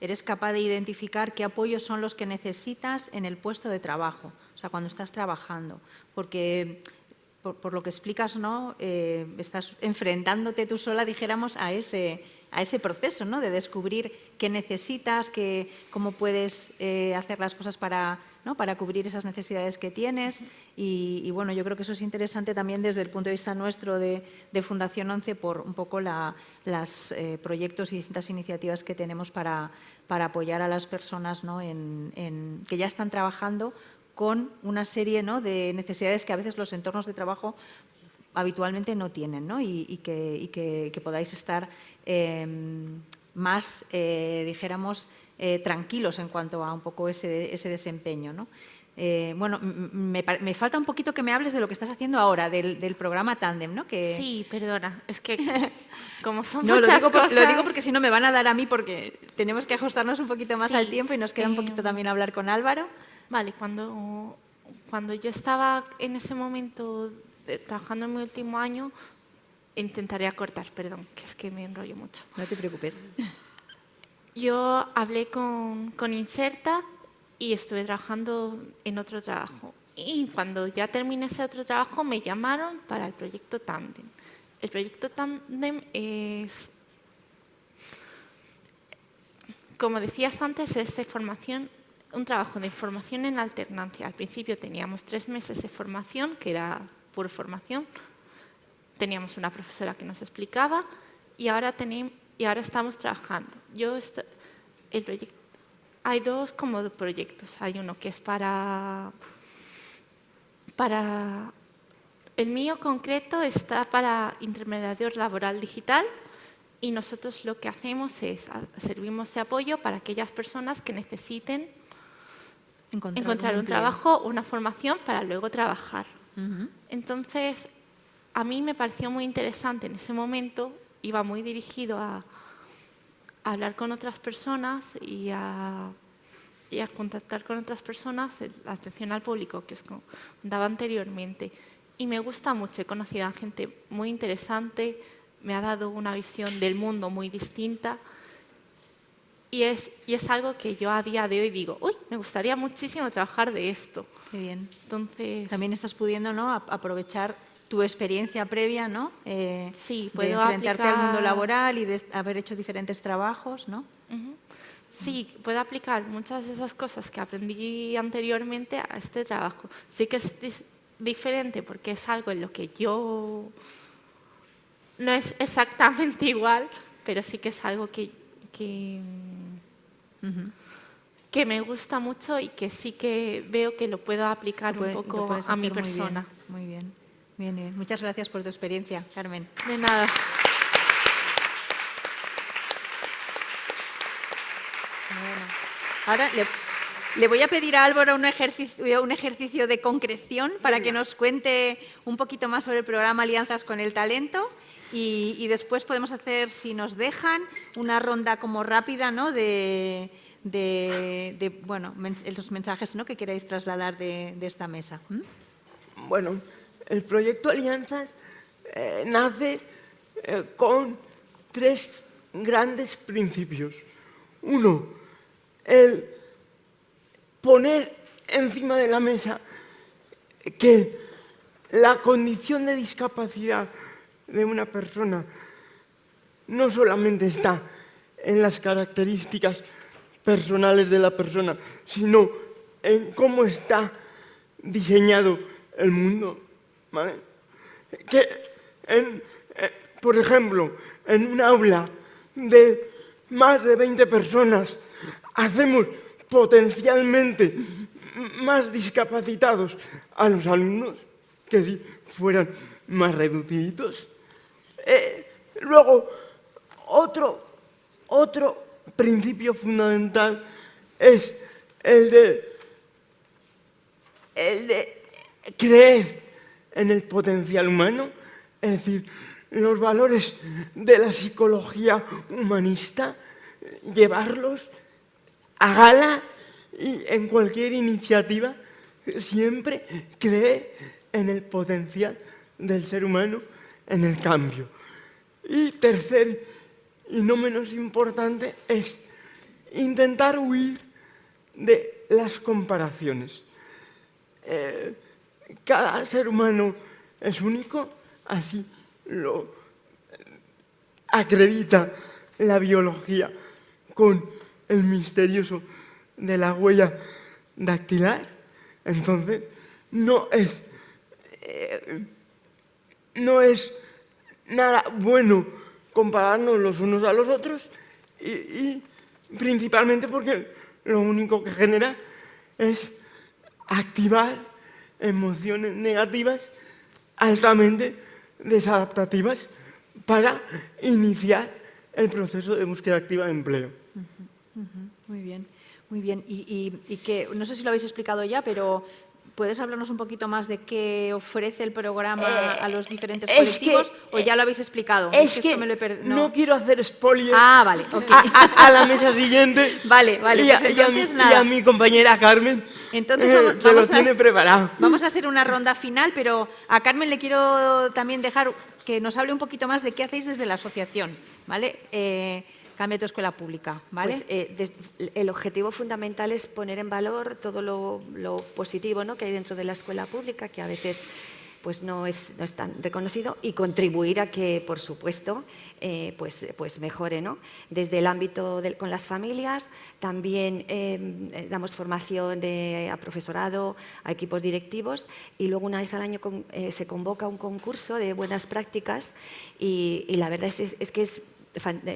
eres capaz de identificar qué apoyos son los que necesitas en el puesto de trabajo, o sea, cuando estás trabajando. Porque, por lo que explicas, ¿no? Estás enfrentándote tú sola, dijéramos, a ese proceso, ¿no? De descubrir qué necesitas, cómo puedes hacer las cosas para cubrir esas necesidades que tienes. Y bueno, yo creo que eso es interesante también desde el punto de vista nuestro de Fundación 11 por un poco los proyectos y distintas iniciativas que tenemos para apoyar a las personas, ¿no? que ya están trabajando con una serie, ¿no? de necesidades que a veces los entornos de trabajo habitualmente no tienen, ¿no? Y que podáis estar más, dijéramos, tranquilos en cuanto a un poco ese desempeño, ¿no? Bueno, me falta un poquito que me hables de lo que estás haciendo ahora, del programa Tandem, ¿no? Sí, perdona, es que como son no, muchas cosas... Lo digo porque si no me van a dar a mí porque tenemos que ajustarnos un poquito más Sí, al tiempo y nos queda un poquito también hablar con Álvaro. Vale, cuando yo estaba en ese momento trabajando en mi último año, intentaré acortar, perdón, que es que me enrollo mucho. No te preocupes. Yo hablé con Inserta y estuve trabajando en otro trabajo. Y cuando ya terminé ese otro trabajo, me llamaron para el proyecto Tandem. El proyecto Tandem es, como decías antes, es de formación, un trabajo de formación en alternancia. Al principio teníamos 3 meses de formación, que era por formación. Teníamos una profesora que nos explicaba y ahora estamos trabajando. Hay 2 como proyectos. Hay uno que es para el mío concreto está para intermediario laboral digital y nosotros lo que hacemos es servimos de apoyo para aquellas personas que necesiten encontrar un trabajo, una formación para luego trabajar. Entonces, a mí me pareció muy interesante en ese momento, iba muy dirigido a hablar con otras personas y a contactar con otras personas, la atención al público que os contaba anteriormente. Y me gusta mucho, he conocido a gente muy interesante, me ha dado una visión del mundo muy distinta y es algo que yo a día de hoy digo, uy, me gustaría muchísimo trabajar de esto. Qué bien. Entonces, también estás pudiendo, ¿no? aprovechar tu experiencia previa, ¿no? Sí, de puedo enfrentarte al mundo aplicar... laboral y de haber hecho diferentes trabajos, ¿no? Sí, puedo aplicar muchas de esas cosas que aprendí anteriormente a este trabajo. Sí que es diferente porque es algo en lo que yo no es exactamente igual, pero sí que es algo que me gusta mucho y que sí que veo que lo puedo aplicar un poco a mi persona. Muy bien, muy bien. Muchas gracias por tu experiencia, Carmen. De nada. Bueno, ahora le voy a pedir a Álvaro un ejercicio de concreción para que nos cuente un poquito más sobre el programa Alianzas con el Talento y después podemos hacer, si nos dejan, una ronda como rápida, ¿no? de bueno, los mensajes, ¿no? que queráis trasladar de esta mesa. Bueno, el proyecto Alianzas nace con 3 grandes principios. Uno, el poner encima de la mesa que la condición de discapacidad de una persona no solamente está en las características personales de la persona, sino en cómo está diseñado el mundo, ¿vale? Que por ejemplo, en un aula de más de 20 personas, hacemos potencialmente más discapacitados a los alumnos que si fueran más reduciditos. Luego, otro principio fundamental es el de creer en el potencial humano, es decir, los valores de la psicología humanista, llevarlos a gala y en cualquier iniciativa siempre creer en el potencial del ser humano en el cambio. Y tercer, y no menos importante, es intentar huir de las comparaciones. Cada ser humano es único, así lo acredita la biología con el misterioso de la huella dactilar. Entonces, no es nada bueno compararnos los unos a los otros y principalmente porque lo único que genera es activar emociones negativas altamente desadaptativas para iniciar el proceso de búsqueda activa de empleo. Muy bien, muy bien. Y que, no sé si lo habéis explicado ya, pero ¿puedes hablarnos un poquito más de qué ofrece el programa a los diferentes colectivos? ¿O ya lo habéis explicado? Es que no quiero hacer spoiler vale, ok. a la mesa siguiente Vale, y, pues entonces nada. Y a mi compañera Carmen, Entonces que lo tiene preparado. Vamos a hacer una ronda final, pero a Carmen le quiero también dejar que nos hable un poquito más de qué hacéis desde la asociación, ¿vale? Cambia tu escuela pública, ¿vale? Pues, el objetivo fundamental es poner en valor todo lo positivo, ¿no?, que hay dentro de la escuela pública, que a veces pues no es tan reconocido, y contribuir a que, por supuesto, pues mejore, ¿no? Desde el ámbito con las familias, también damos formación a profesorado, a equipos directivos, y luego una vez al año se convoca un concurso de buenas prácticas y la verdad es que es...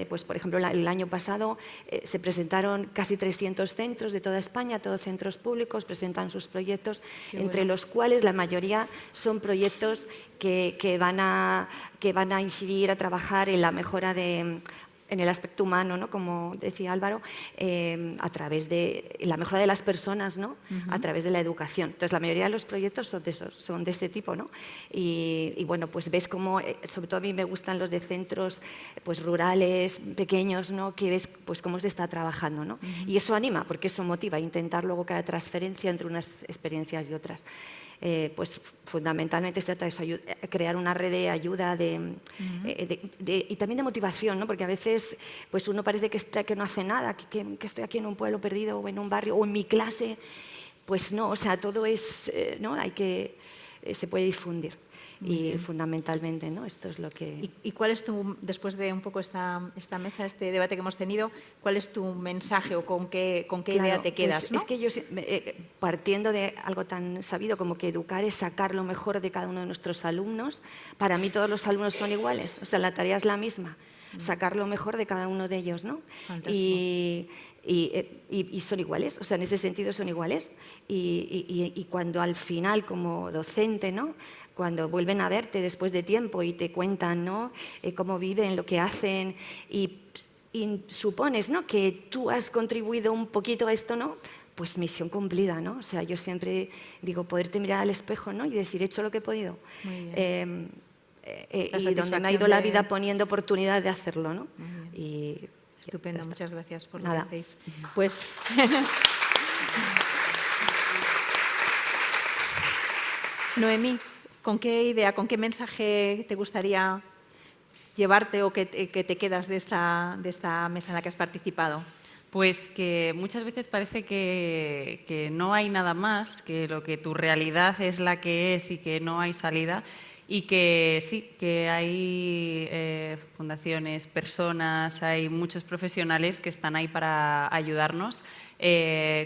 Pues, por ejemplo, el año pasado se presentaron casi 300 centros de toda España, todos centros públicos, presentan sus proyectos, entre los cuales la mayoría son proyectos que van a incidir, a trabajar en la mejora en el aspecto humano, ¿no?, como decía Álvaro, a través de la mejora de las personas, ¿no?, a través de la educación. Entonces, la mayoría de los proyectos son de este tipo, ¿no? Y bueno, pues ves cómo, sobre todo a mí me gustan los de centros pues rurales, pequeños, ¿no?, que ves pues cómo se está trabajando, ¿no? Y eso anima, porque eso motiva a intentar luego cada transferencia entre unas experiencias y otras. Pues fundamentalmente se trata de crear una red de ayuda y también de motivación, ¿no? Porque a veces pues uno parece que no hace nada, que estoy aquí en un pueblo perdido o en un barrio o en mi clase. Pues no, o sea, todo es, ¿no?, se puede difundir. Y fundamentalmente, ¿no?, esto es lo que... ¿Y cuál es después de un poco esta mesa, este debate que hemos tenido, cuál es tu mensaje o con qué idea te quedas? Pues, ¿no? Es que yo, partiendo de algo tan sabido como que educar es sacar lo mejor de cada uno de nuestros alumnos, para mí todos los alumnos son iguales, o sea, la tarea es la misma, sacar lo mejor de cada uno de ellos, ¿no? Y son iguales, o sea, en ese sentido son iguales. Y cuando al final, como docente, ¿no?, cuando vuelven a verte después de tiempo y te cuentan, ¿no?, cómo viven, lo que hacen, y supones, ¿no?, que tú has contribuido un poquito a esto, ¿no?, pues misión cumplida, ¿no? O sea, yo siempre digo, poderte mirar al espejo, ¿no?, y decir, he hecho lo que he podido. Muy bien. Y donde me ha ido la vida poniendo oportunidad de hacerlo, ¿no? Y estupendo, muchas gracias por lo Nada. que hacéis. Pues... Noemí, ¿con qué idea, con qué mensaje te gustaría llevarte o que te quedas de esta mesa en la que has participado? Pues que muchas veces parece que no hay nada más, que lo que tu realidad es la que es y que no hay salida, y que sí, que hay fundaciones, personas, hay muchos profesionales que están ahí para ayudarnos.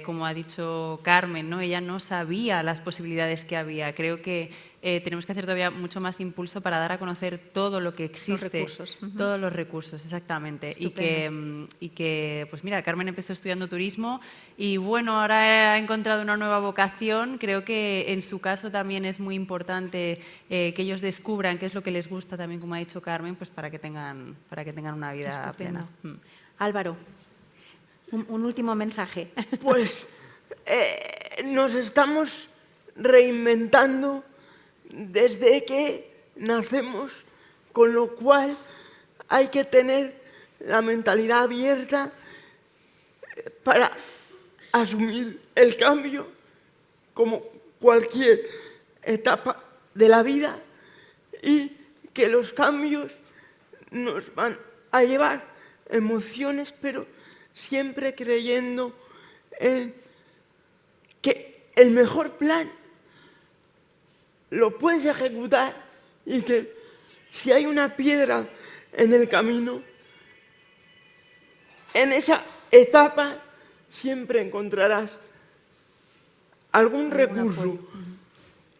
como ha dicho Carmen, ¿no? Ella no sabía las posibilidades que había. Creo que tenemos que hacer todavía mucho más impulso para dar a conocer todo lo que existe. Los recursos. Todos los recursos, exactamente. Estupendo. Y que, pues mira, Carmen empezó estudiando turismo y bueno, ahora ha encontrado una nueva vocación. Creo que en su caso también es muy importante que ellos descubran qué es lo que les gusta también, como ha dicho Carmen, pues para que tengan una vida Estupendo. plena. Álvaro, un último mensaje. Pues nos estamos reinventando desde que nacemos, con lo cual hay que tener la mentalidad abierta para asumir el cambio como cualquier etapa de la vida y que los cambios nos van a llevar emociones, pero siempre creyendo en que el mejor plan lo puedes ejecutar y que si hay una piedra en el camino, en esa etapa siempre encontrarás algún recurso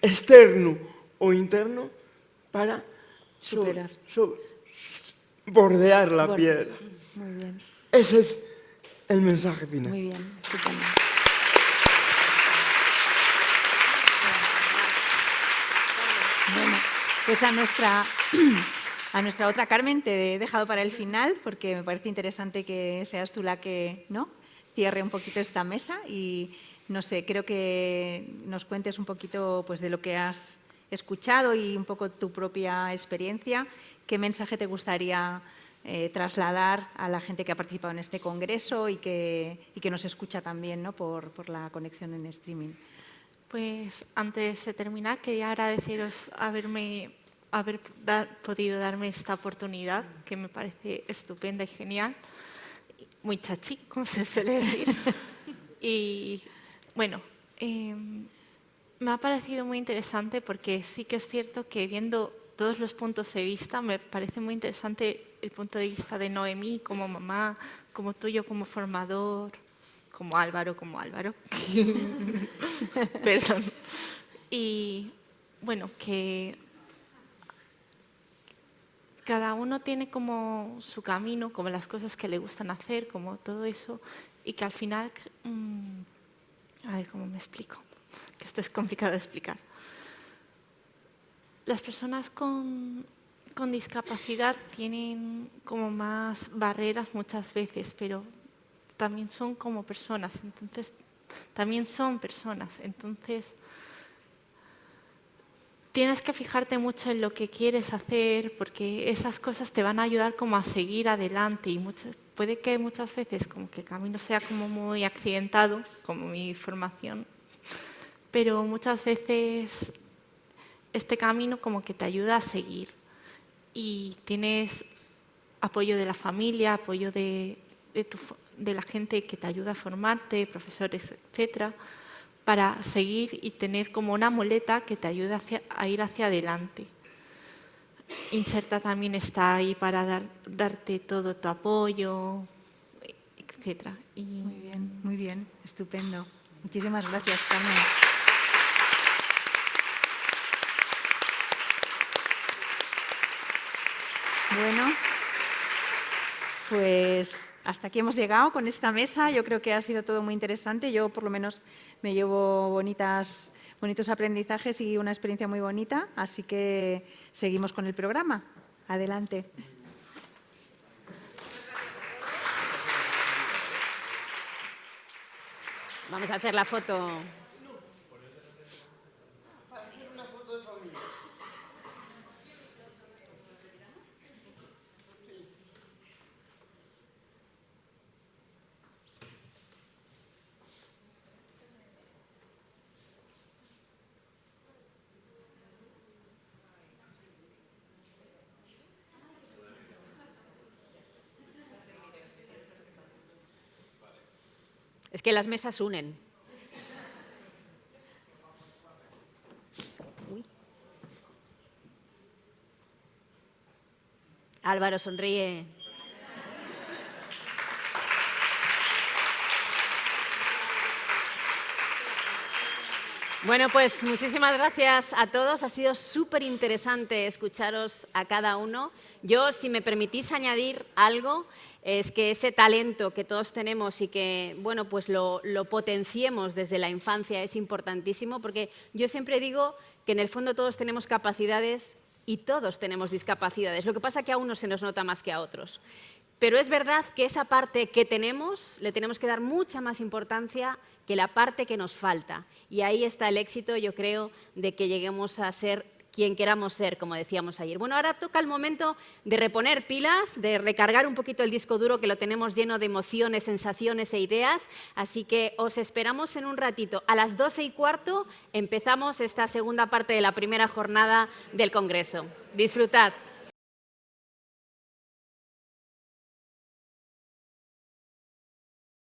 externo o interno para Superar. bordear la piedra. Muy bien, Ese es el mensaje final. muy bien. Estupendo. Bueno, pues a nuestra otra Carmen te he dejado para el final porque me parece interesante que seas tú la que, ¿no?, cierre un poquito esta mesa y, no sé, creo que nos cuentes un poquito pues, de lo que has escuchado y un poco tu propia experiencia. ¿Qué mensaje te gustaría trasladar a la gente que ha participado en este congreso y que nos escucha también, ¿no?, por la conexión en streaming? Pues antes de terminar, quería agradeceros haber podido darme esta oportunidad, que me parece estupenda y genial. Muy chachi, como se suele decir. Y bueno, me ha parecido muy interesante porque sí que es cierto que viendo todos los puntos de vista, me parece muy interesante el punto de vista de Noemí como mamá, como tuyo como formador, como Álvaro. Perdón. Y bueno, que cada uno tiene como su camino, como las cosas que le gustan hacer, como todo eso, y que al final, a ver cómo me explico, que esto es complicado de explicar. Las personas con discapacidad tienen como más barreras muchas veces, pero también son como personas, entonces tienes que fijarte mucho en lo que quieres hacer porque esas cosas te van a ayudar como a seguir adelante y puede que muchas veces como que el camino sea como muy accidentado, como mi formación, pero muchas veces este camino como que te ayuda a seguir y tienes apoyo de la familia, apoyo de la gente que te ayuda a formarte, profesores, etcétera, para seguir y tener como una muleta que te ayude a ir hacia adelante. Inserta también está ahí para darte todo tu apoyo, etcétera. Muy bien, estupendo. Muchísimas gracias, Carmen. Bueno, pues hasta aquí hemos llegado con esta mesa. Yo creo que ha sido todo muy interesante. Yo, por lo menos, me llevo bonitos aprendizajes y una experiencia muy bonita. Así que seguimos con el programa. Adelante. Vamos a hacer la foto. Es que las mesas unen. Uy. Álvaro sonríe. Bueno, pues muchísimas gracias a todos. Ha sido súper interesante escucharos a cada uno. Yo, si me permitís añadir algo, es que ese talento que todos tenemos y que, bueno, pues lo potenciemos desde la infancia es importantísimo, porque yo siempre digo que en el fondo todos tenemos capacidades y todos tenemos discapacidades. Lo que pasa es que a unos se nos nota más que a otros. Pero es verdad que esa parte que tenemos le tenemos que dar mucha más importancia que la parte que nos falta. Y ahí está el éxito, yo creo, de que lleguemos a ser quien queramos ser, como decíamos ayer. Bueno, ahora toca el momento de reponer pilas, de recargar un poquito el disco duro, que lo tenemos lleno de emociones, sensaciones e ideas. Así que os esperamos en un ratito. A las 12:15 empezamos esta segunda parte de la primera jornada del Congreso. Disfrutad.